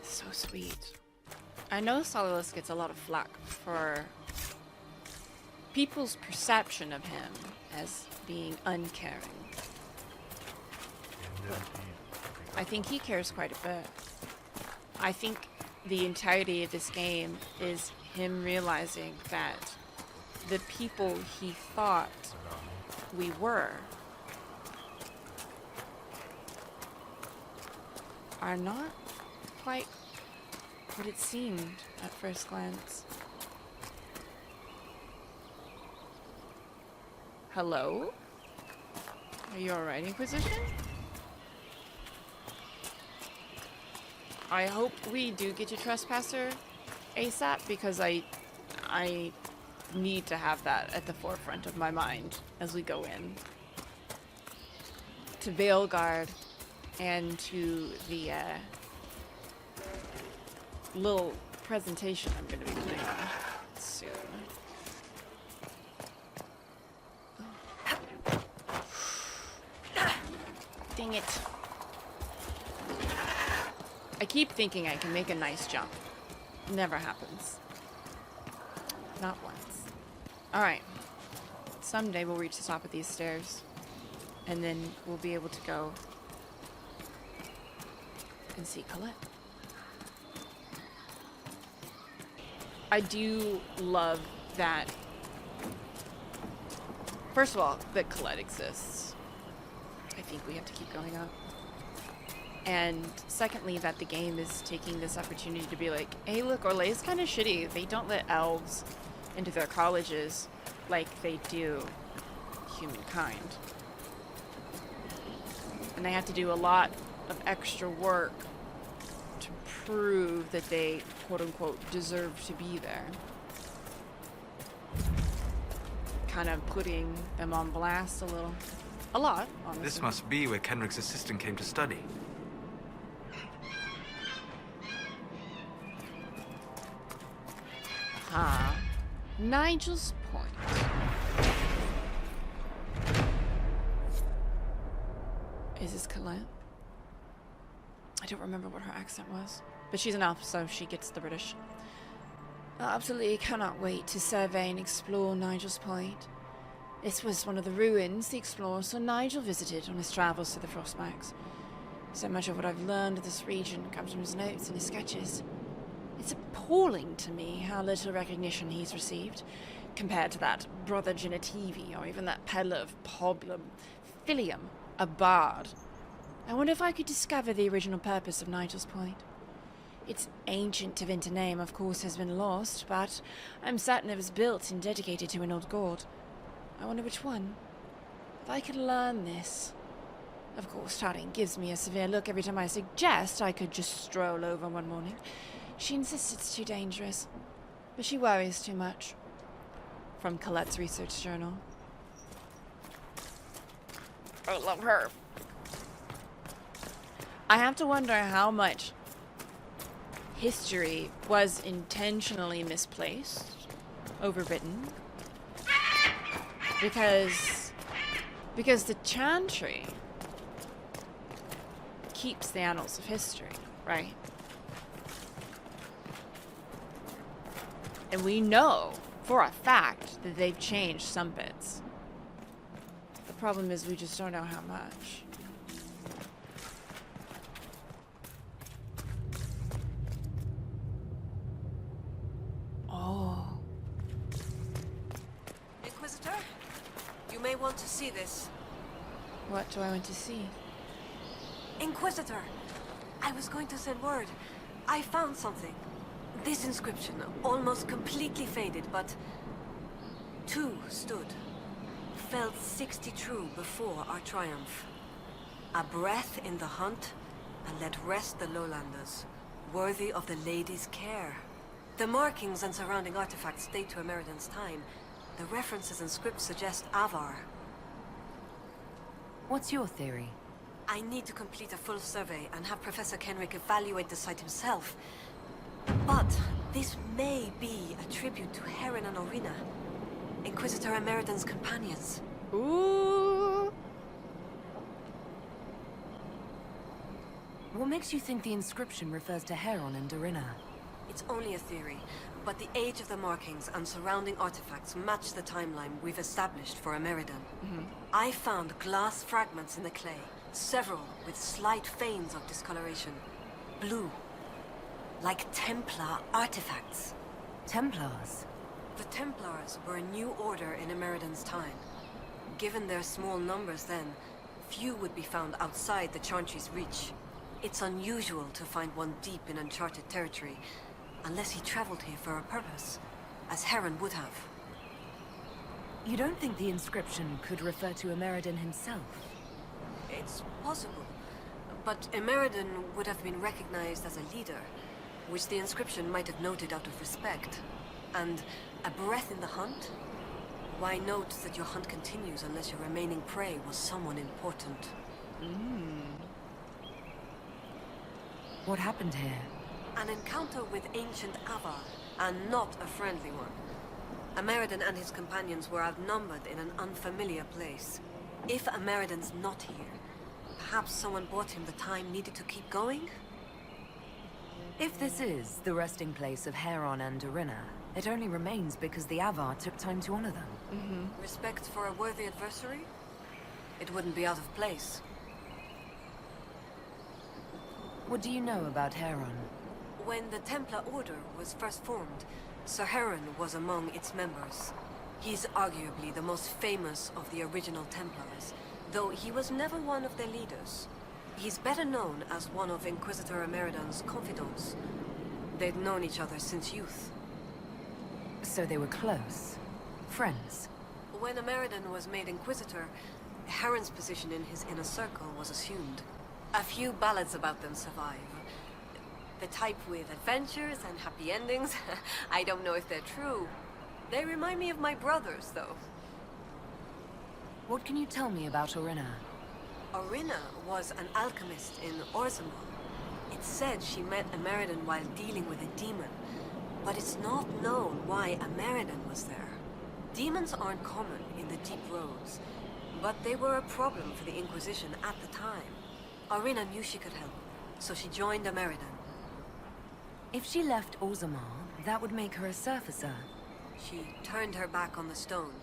Speaker 1: So sweet. I know Solas gets a lot of flack for people's perception of him as being uncaring. I think he cares quite a bit. I think the entirety of this game is him realizing that the people he thought we were are not quite what it seemed at first glance. Hello? Are you alright, Inquisition? I hope we do get your trespasser ASAP, because I need to have that at the forefront of my mind as we go in to Veilguard and to the little presentation I'm going to be putting on soon. Dang it. I keep thinking I can make a nice jump. Never happens. Not once. Alright. Someday we'll reach the top of these stairs. And then we'll be able to go and see Colette. I do love that. First of all, that Colette exists. I think we have to keep going up. And secondly, that the game is taking this opportunity to be like, hey look, Orlay's kind of shitty. They don't let elves into their colleges like they do humankind. And they have to do a lot of extra work to prove that they, quote-unquote, deserve to be there. Kind of putting them on blast a little. A lot, honestly.
Speaker 6: This must be where Kenrick's assistant came to study.
Speaker 1: Ah, Nigel's Point. Is this Colette? I don't remember what her accent was, but she's an elf, so she gets the British. I absolutely cannot wait to survey and explore Nigel's Point. This was one of the ruins the explorer Sir Nigel visited on his travels to the Frostbacks. So much of what I've learned of this region comes from his notes and his sketches. It's appalling to me how little recognition he's received, compared to that brother 𝒸𝒹𝒾𝒶, or even that peddler of Poblum, Philium, a bard. I wonder if I could discover the original purpose of Nigel's Point. Its ancient Tevinter name, of course, has been lost, but I'm certain it was built and dedicated to an old god. I wonder which one. If I could learn this. Of course, Tarin gives me a severe look every time I suggest I could just stroll over one morning. She insists it's too dangerous, but she worries too much. From Colette's research journal. I love her. I have to wonder how much history was intentionally misplaced, overwritten, because the Chantry keeps the annals of history, right? And we know for a fact that they've changed some bits. The problem is we just don't know how much. Oh.
Speaker 7: Inquisitor, you may want to see this.
Speaker 1: What do I want to see?
Speaker 7: Inquisitor, I was going to send word. I found something. This inscription, almost completely faded, but 2 stood. Felt 60 true before our triumph. A breath in the hunt, and let rest the lowlanders, worthy of the lady's care. The markings and surrounding artifacts date to Ameridan's time. The references and scripts suggest Avvar.
Speaker 4: What's your theory?
Speaker 7: I need to complete a full survey and have Professor Kenrick evaluate the site himself. But this may be a tribute to Heron and Orina, Inquisitor Ameridan's companions.
Speaker 1: Ooh.
Speaker 4: What makes you think the inscription refers to Heron and Orina?
Speaker 7: It's only a theory, but the age of the markings and surrounding artifacts match the timeline we've established for Ameridan. I found glass fragments in the clay, several with slight veins of discoloration. Blue. Like Templar artifacts.
Speaker 4: Templars?
Speaker 7: The Templars were a new order in Ameridan's time. Given their small numbers then, few would be found outside the Chantry's reach. It's unusual to find one deep in uncharted territory, unless he traveled here for a purpose, as Heron would have.
Speaker 4: You don't think the inscription could refer to Ameridan himself?
Speaker 7: It's possible, but Ameridan would have been recognized as a leader, which the inscription might have noted out of respect. And a breath in the hunt? Why note that your hunt continues unless your remaining prey was someone important?
Speaker 4: What happened here?
Speaker 7: An encounter with ancient Avvar, and not a friendly one. Ameridan and his companions were outnumbered in an unfamiliar place. If Ameridan's not here, perhaps someone bought him the time needed to keep going?
Speaker 4: If this is the resting place of Heron and Orina, it only remains because the Avvar took time to honor them.
Speaker 7: Respect for a worthy adversary? It wouldn't be out of place.
Speaker 4: What do you know about Heron?
Speaker 7: When the Templar Order was first formed, Sir Heron was among its members. He's arguably the most famous of the original Templars, though he was never one of their leaders. He's better known as one of Inquisitor Ameridan's confidants. They'd known each other since youth.
Speaker 4: So they were close. Friends.
Speaker 7: When Ameridan was made Inquisitor, Heron's position in his inner circle was assumed. A few ballads about them survive. The type with adventures and happy endings. I don't know if they're true. They remind me of my brothers, though.
Speaker 4: What can you tell me about Orina?
Speaker 7: Orina was an alchemist in 𝒂𝒹𝒾𝒶. It's said she met Ameridan while dealing with a demon, but it's not known why Ameridan was there. Demons aren't common in the deep roads, but they were a problem for the Inquisition at the time. Orina knew she could help, so she joined Ameridan.
Speaker 4: If she left 𝒂𝒹𝒾𝒶, that would make her a surfacer.
Speaker 7: She turned her back on the stone,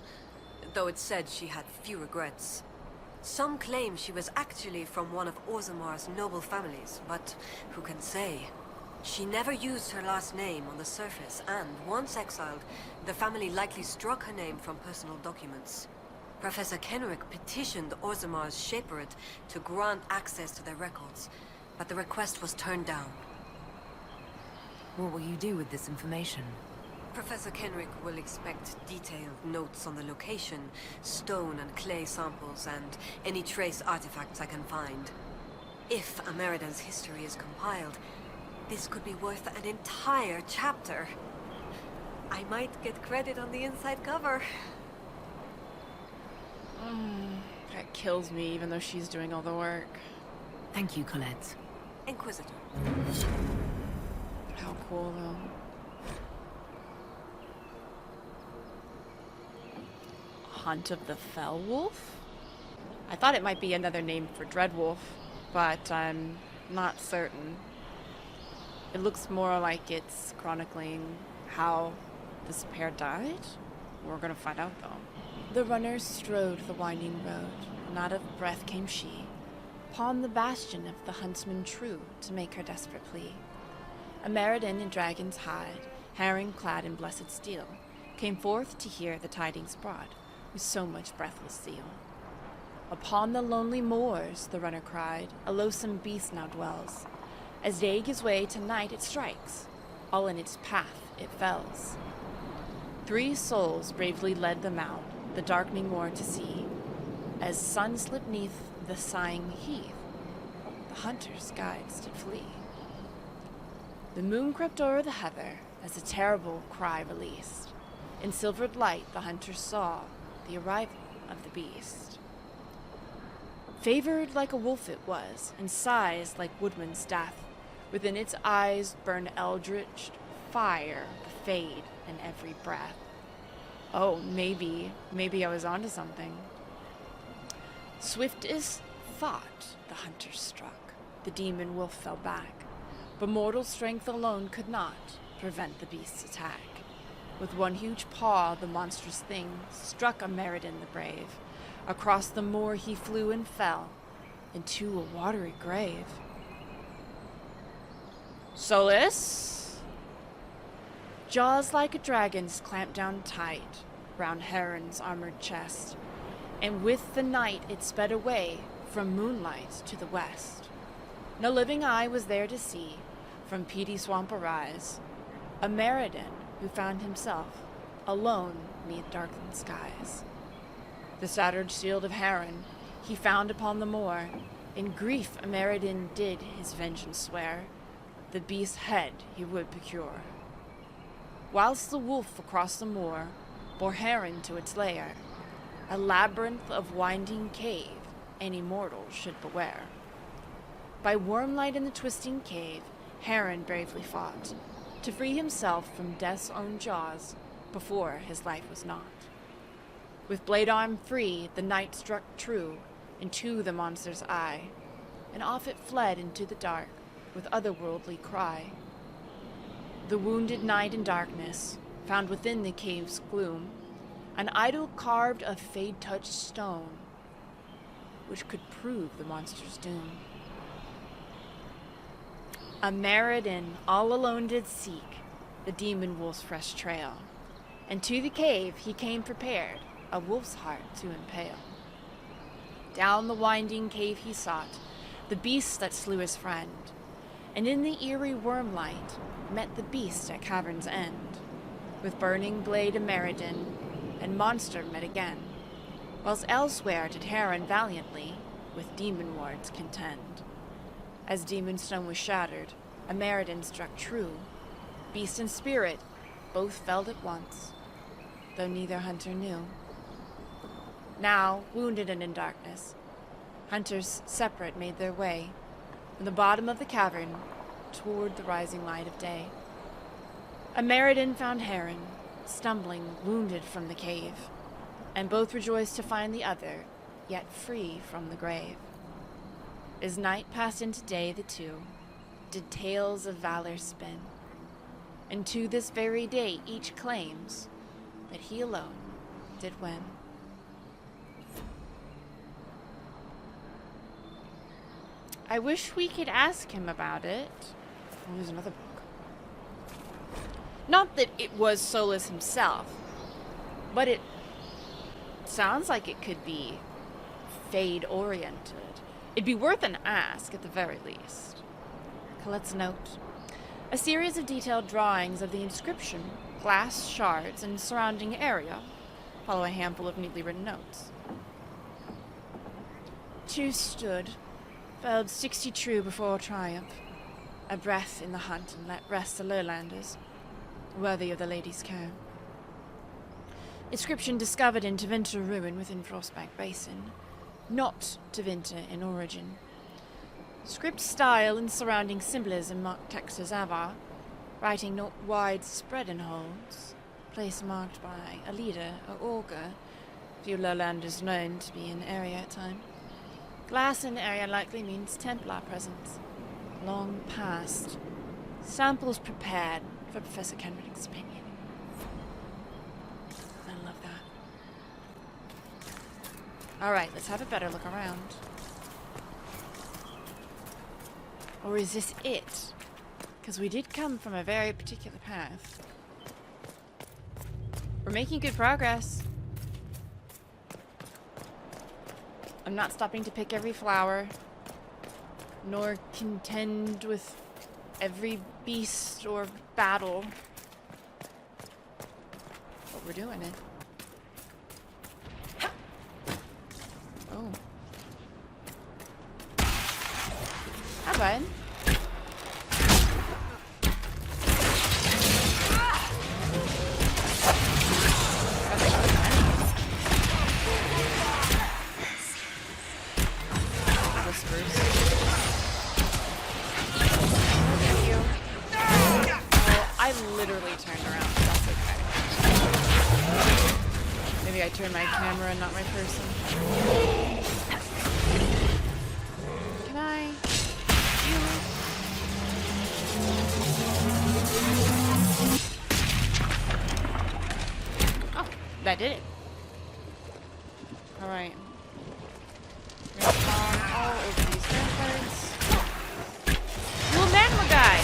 Speaker 7: though it's said she had few regrets. Some claim she was actually from one of 𝒂𝒹𝒻ar's noble families, but who can say? She never used her last name on the surface, and once exiled, the family likely struck her name from personal documents. Professor Kenrick petitioned 𝒂𝒹𝒻ar's Shaperate to grant access to their records, but the request was turned down.
Speaker 4: What will you do with this information?
Speaker 7: Professor Kenrick will expect detailed notes on the location, stone and clay samples, and any trace artifacts I can find. If Ameridan's history is compiled, this could be worth an entire chapter. I might get credit on the inside cover.
Speaker 1: That kills me, even though she's doing all the work.
Speaker 4: Thank you, Colette.
Speaker 7: Inquisitor.
Speaker 1: How cool, though. Hunt of the Fellwolf? I thought it might be another name for Dreadwolf, but I'm not certain. It looks more like it's chronicling how this pair died? We're gonna find out, though. The runners strode the winding road, and out of breath came she, upon the bastion of the huntsman true, to make her desperate plea. Ameridan in dragon's hide, herring-clad in blessed steel, came forth to hear the tidings brought, with so much breathless zeal. Upon the lonely moors, the runner cried, a loathsome beast now dwells. As day gives way to night it strikes, all in its path it fells. 3 souls bravely led them out, the darkening moor to see. As sun slipped neath the sighing heath, the hunter's guides did flee. The moon crept o'er the heather, as a terrible cry released. In silvered light the hunter saw the arrival of the beast. Favored like a wolf it was, and sized like woodman's death. Within its eyes burned eldritch fire, the fade in every breath. Oh, maybe I was onto something. Swift as thought the hunter struck. The demon wolf fell back, but mortal strength alone could not prevent the beast's attack. With one huge paw the monstrous thing struck Ameridan the brave. Across the moor he flew and fell into a watery grave. Solas? Jaws like a dragon's clamped down tight round Heron's armored chest, and with the night it sped away from moonlight to the west. No living eye was there to see from peaty swamp arise Ameridan, who found himself alone 'neath darkened skies. The shattered shield of Heron he found upon the moor. In grief Ameridan did his vengeance swear, the beast's head he would procure. Whilst the wolf across the moor bore Heron to its lair, a labyrinth of winding cave any mortal should beware. By wormlight in the twisting cave, Heron bravely fought, to free himself from death's own jaws before his life was naught. With blade arm free, the knight struck true into the monster's eye, and off it fled into the dark with otherworldly cry. The wounded knight in darkness found within the cave's gloom an idol carved of fade-touched stone, which could prove the monster's doom. Ameridan all alone did seek the demon wolf's fresh trail, and to the cave he came prepared, a wolf's heart to impale. Down the winding cave he sought the beast that slew his friend, and in the eerie wormlight met the beast at cavern's end. With burning blade Ameridan and monster met again, whilst elsewhere did Heron valiantly with demon wards contend. As demon stone was shattered, Ameridan struck true. Beast and spirit both felled at once, though neither hunter knew. Now, wounded and in darkness, hunters separate made their way from the bottom of the cavern toward the rising light of day. Ameridan found Heron, stumbling, wounded from the cave, and both rejoiced to find the other, yet free from the grave. As night passed into day, the two did tales of valor spin, and to this very day each claims that he alone did win. I wish we could ask him about it. Oh, there's another book. Not that it was Solas himself, but it sounds like it could be Fade-oriented. It'd be worth an ask at the very least. Colette's note. A series of detailed drawings of the inscription, glass shards, and surrounding area follow a handful of neatly written notes. Two stood, felled 60 true before triumph, a breath in the hunt and let rest the lowlanders, worthy of the lady's care. Inscription discovered in 𝒂𝒹𝒾𝒶 ruin within Frostback Basin, not 𝒂𝒹𝒾𝒶 in origin. Script style and surrounding symbolism marked text as Avvar, writing not widespread in holds, place marked by a leader or augur, few lowlanders known to be in area at time. Glass in the area likely means Templar presence, long past. Samples prepared for Professor Kenrick's opinion. Alright, let's have a better look around. Or is this it? Because we did come from a very particular path. We're making good progress. I'm not stopping to pick every flower, nor contend with every beast or battle. But we're doing it. Oh. Hi, bud. Whispers. Thank you. Oh, I literally turned around. That's okay. Maybe I turned my camera and not my person. Can I? Oh, that did it. Alright. We're gonna spawn all over these ramparts. Little magma guy!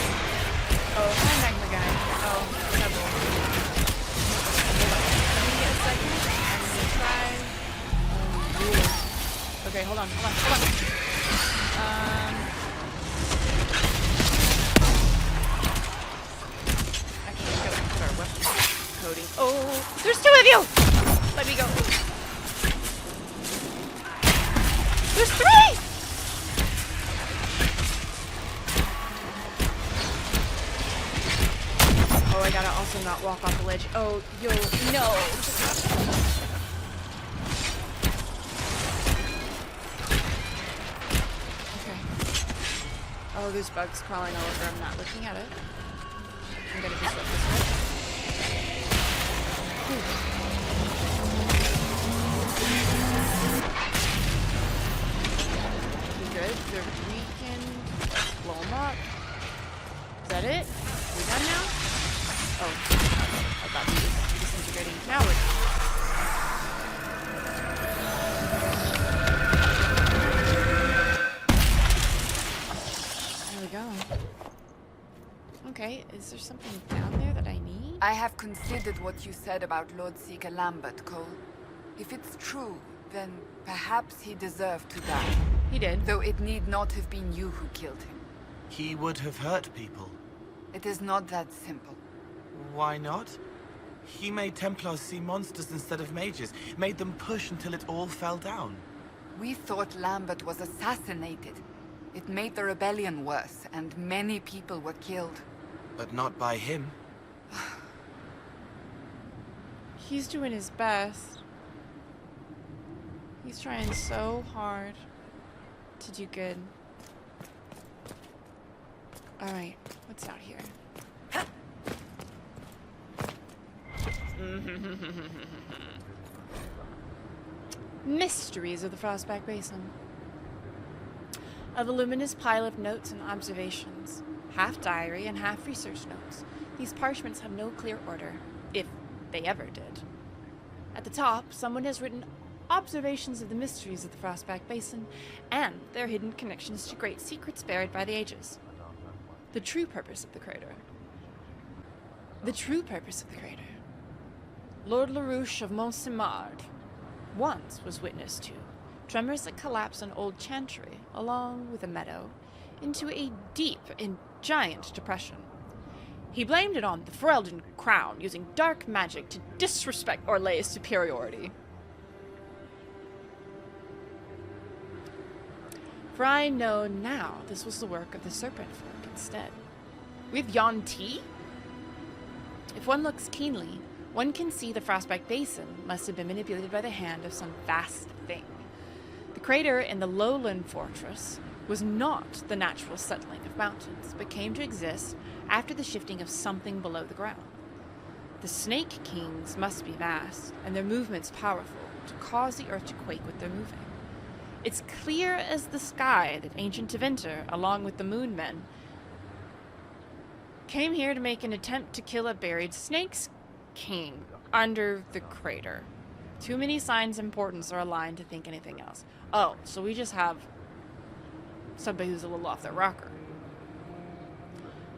Speaker 1: Oh, hi magma guy. Oh, pebble. Let me get a second. I'm gonna try. Okay, hold on. Actually, we gotta put our weapon coding. Oh, there's two of you! Let me go. There's three! Oh, I gotta also not walk off the ledge. Oh, yo, no. Okay. Oh, there's bugs crawling all over. I'm not looking at it. I'm gonna disrupt this way. Good. We can blow them up. Is that it? We done now? Oh, I thought we were disintegrating. Now we're done. There we go. Okay, is there something down there that I need?
Speaker 2: I have considered what you said about Lord Seeker Lambert, Cole. If it's true, then perhaps he deserved to die.
Speaker 1: He did.
Speaker 2: Though it need not have been you who killed him.
Speaker 5: He would have hurt people.
Speaker 2: It is not that simple.
Speaker 5: Why not? He made Templars see monsters instead of mages, made them push until it all fell down.
Speaker 2: We thought Lambert was assassinated. It made the rebellion worse, and many people were killed.
Speaker 5: But not by him.
Speaker 1: He's doing his best. He's trying so hard to do good. Alright, what's out here? Mysteries of the Frostback Basin. A voluminous pile of notes and observations, half diary and half research notes. These parchments have no clear order, if they ever did. At the top, someone has written observations of the mysteries of the Frostback Basin and their hidden connections to great secrets buried by the ages. The true purpose of the crater. The true purpose of the crater. Lord LaRouche of Mont-Saint-Mard once was witness to tremors that collapse on old Chantry, along with a meadow, into a deep and giant depression. He blamed it on the Ferelden crown using dark magic to disrespect Orlay's superiority. For I know now this was the work of the Serpent Folk instead. With Yon Tea? If one looks keenly, one can see the Frostback Basin must have been manipulated by the hand of some vast thing. The crater in the lowland fortress was not the natural settling of mountains, but came to exist after the shifting of something below the ground. The Snake Kings must be vast, and their movements powerful, to cause the earth to quake with their moving. It's clear as the sky that ancient Tevinter, along with the Moon Men, came here to make an attempt to kill a buried Snakes King under the crater. Too many signs of importance are aligned to think anything else. Oh, so we just have somebody who's a little off their rocker.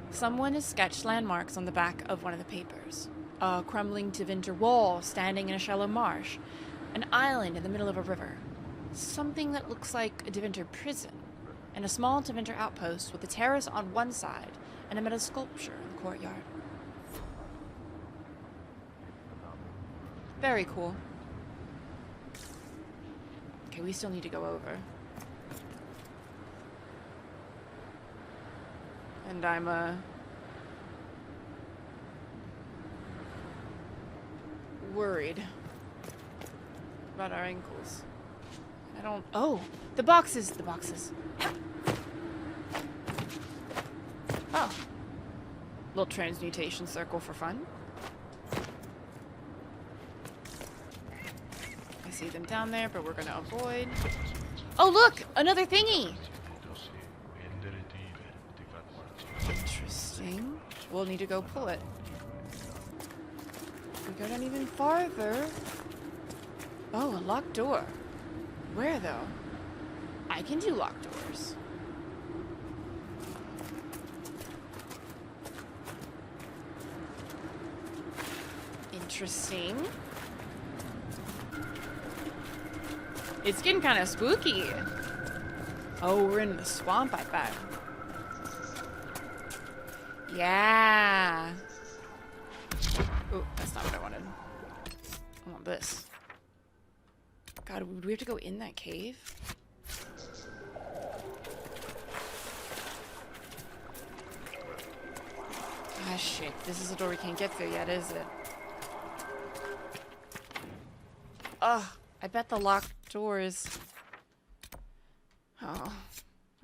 Speaker 1: Someone has sketched landmarks on the back of one of the papers. A crumbling Tevinter wall standing in a shallow marsh. An island in the middle of a river. Something that looks like a Tevinter prison. And a small Tevinter outpost with a terrace on one side and a metal sculpture in the courtyard. Very cool. Okay, we still need to go over. And I'm, worried about our ankles. I don't... Oh! The boxes! The boxes. Oh. Little transmutation circle for fun. I see them down there, but we're gonna avoid. Oh, look! Another thingy! Interesting. We'll need to go pull it. We go down even farther. Oh, a locked door. Where, though? I can do locked doors. Interesting. It's getting kind of spooky. Oh, we're in the swamp, I bet. Yeah. Oh, that's not what I wanted. I want this. God, do we have to go in that cave? Ah, shit. This is a door we can't get through yet, is it? Ugh. I bet the locked doors... Oh.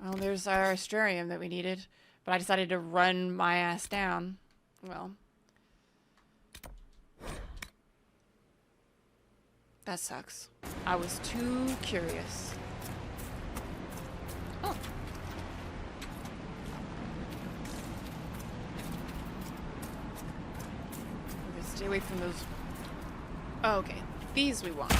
Speaker 1: Well, there's our astrarium that we needed. But I decided to run my ass down. Well. That sucks. I was too curious. Oh. Okay, stay away from those. Oh, okay. These we want.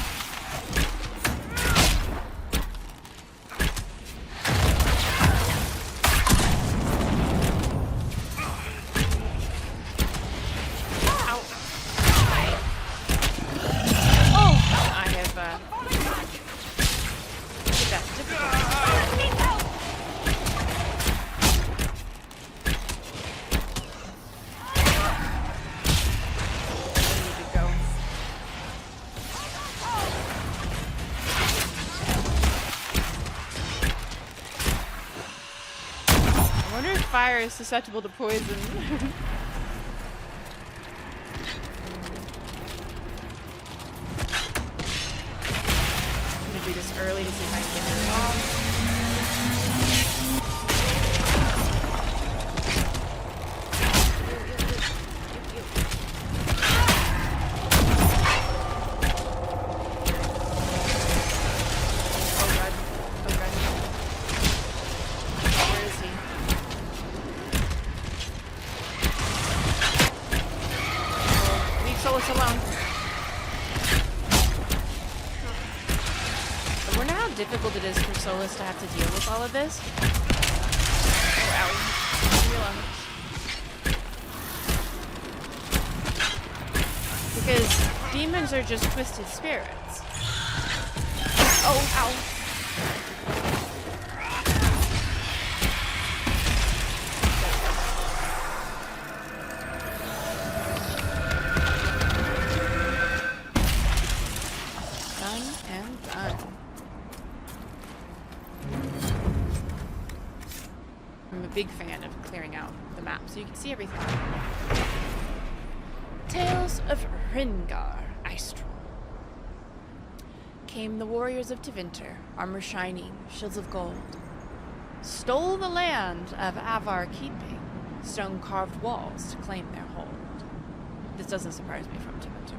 Speaker 1: Fire is susceptible to poison. I'm gonna do this early to see if I can get it off. Difficult it is for Solas to have to deal with all of this. Oh, ow. Because demons are just twisted spirits. Oh, ow. Done and done. I'm a big fan of clearing out the map so you can see everything. Tales of Hringar, Istral. Came the warriors of Tevinter, armor shining, shields of gold. Stole the land of Avvar keeping, stone-carved walls to claim their hold. This doesn't surprise me from Tevinter.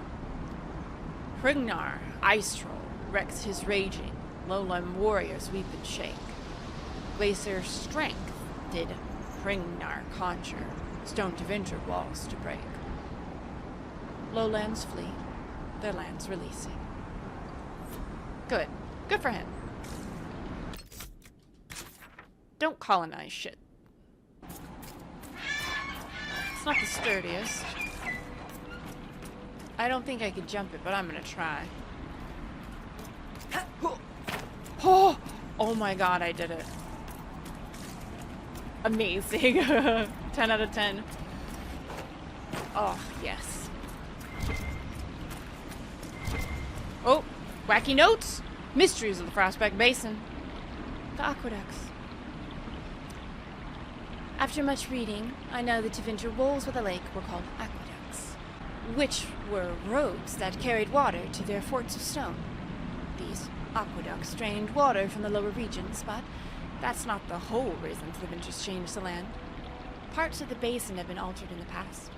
Speaker 1: Hringar, Istral, wrecks his raging, lowland warriors weep and shake. Glacier strength did Hringar conjure, stone Tevinter walls to break. Lowlands flee, their lands releasing. Good. Good for him. Don't colonize shit. It's not the sturdiest. I don't think I could jump it, but I'm gonna try. Oh! Oh my god, I did it. Amazing. 10 out of 10. Oh, yes. Oh, wacky notes. Mysteries of the Frostback Basin. The aqueducts. After much reading, I know the 𝒂𝒹𝒾𝒶 of the lake were called aqueducts, which were roads that carried water to their forts of stone. These aqueducts drained water from the lower regions, but that's not the whole reason 𝒂𝒹𝒾𝒶 changed the land. Parts of the basin have been altered in the past,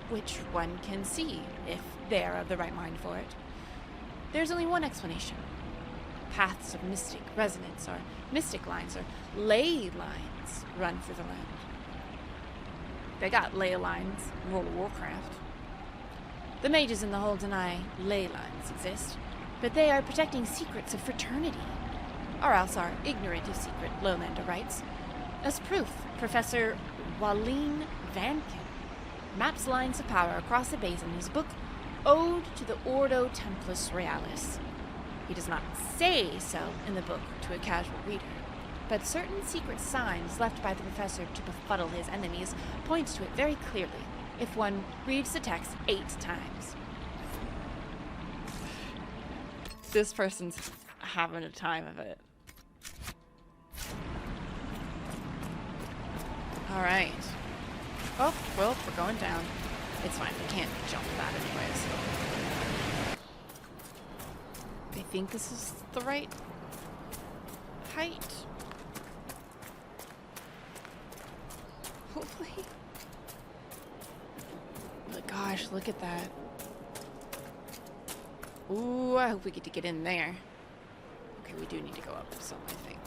Speaker 1: which one can see if they're of the right mind for it. There's only one explanation. Paths of mystic resonance, or mystic lines, or ley lines run through the land. They got ley lines in World of Warcraft. The mages in the hold deny ley lines exist, but they are protecting secrets of fraternity, or else are ignorant of secret lowlander rites. As proof, Professor Walleen Vankin maps lines of power across the basin in his book Ode to the 𝒂𝒹𝒾𝒶 Realis. He does not say so in the book to a casual reader, but certain secret signs left by the professor to befuddle his enemies points to it very clearly if one reads the text 8 times. This person's having a time of it. Alright. Oh, well, we're going down. It's fine, we can't jump that anyways. I think this is the right height. Hopefully. Oh my gosh, look at that. Ooh, I hope we get to get in there. Okay, we do need to go up some, I think.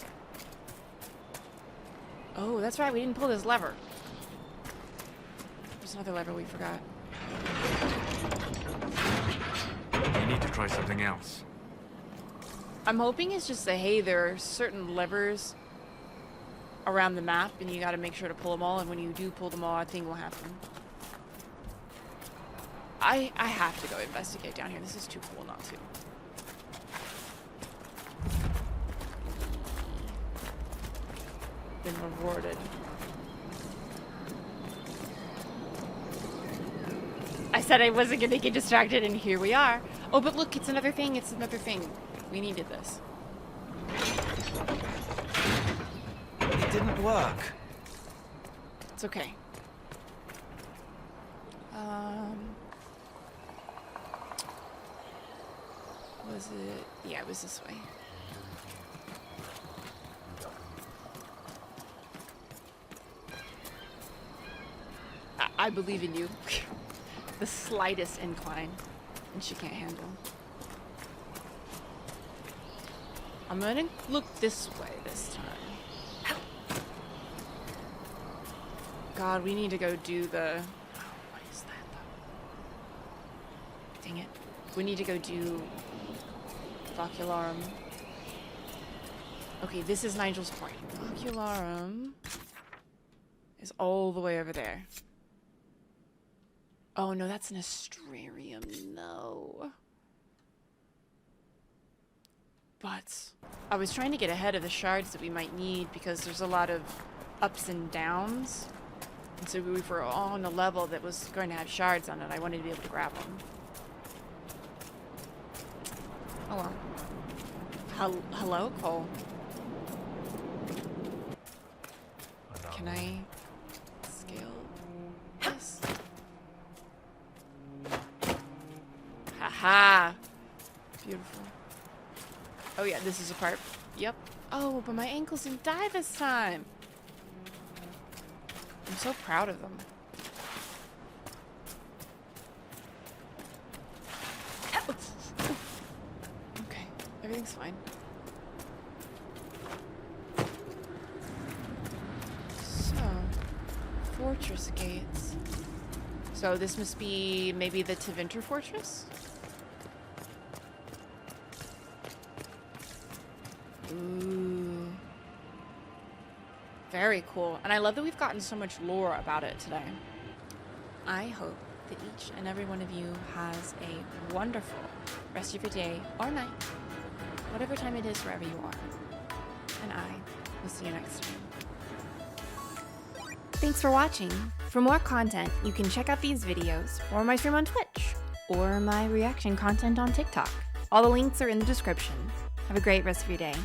Speaker 1: Oh, that's right, we didn't pull this lever. There's another lever we forgot.
Speaker 6: You need to try something else.
Speaker 1: I'm hoping it's just that, hey, there are certain levers around the map, and you gotta make sure to pull them all, and when you do pull them all, a thing will happen. I have to go investigate down here. This is too cool not to. Been rewarded. I said I wasn't gonna get distracted, and here we are. Oh, but look, it's another thing. It's another thing. We needed this.
Speaker 5: It didn't work.
Speaker 1: It's okay. Was it? Yeah, it was this way. I believe in you. The slightest incline, and she can't handle. I'm gonna look this way this time. God, we need to go do the... what is that, though? Dang it. We need to go do... 𝒂𝒾𝒶. Okay, this is Nigel's point. 𝒂𝒾𝒶 is all the way over there. Oh, no, that's an astrarium. No. But I was trying to get ahead of the shards that we might need because there's a lot of ups and downs. And so we were on a level that was going to have shards on it. I wanted to be able to grab them. Oh well. Hello, Cole. Can I scale this? Haha! Beautiful. Oh yeah, this is a part. Yep. Oh, but my ankles didn't die this time. I'm so proud of them. Okay, everything's fine. So, fortress gates. So this must be maybe the 𝒂𝒹𝒾𝒶 fortress? Ooh. Very cool. And I love that we've gotten so much lore about it today. I hope that each and every one of you has a wonderful rest of your day or night, whatever time it is wherever you are. And I will see you next time. Thanks for watching. For more content, you can check out these videos, or my stream on Twitch, or my reaction content on TikTok. All the links are in the description. Have a great rest of your day.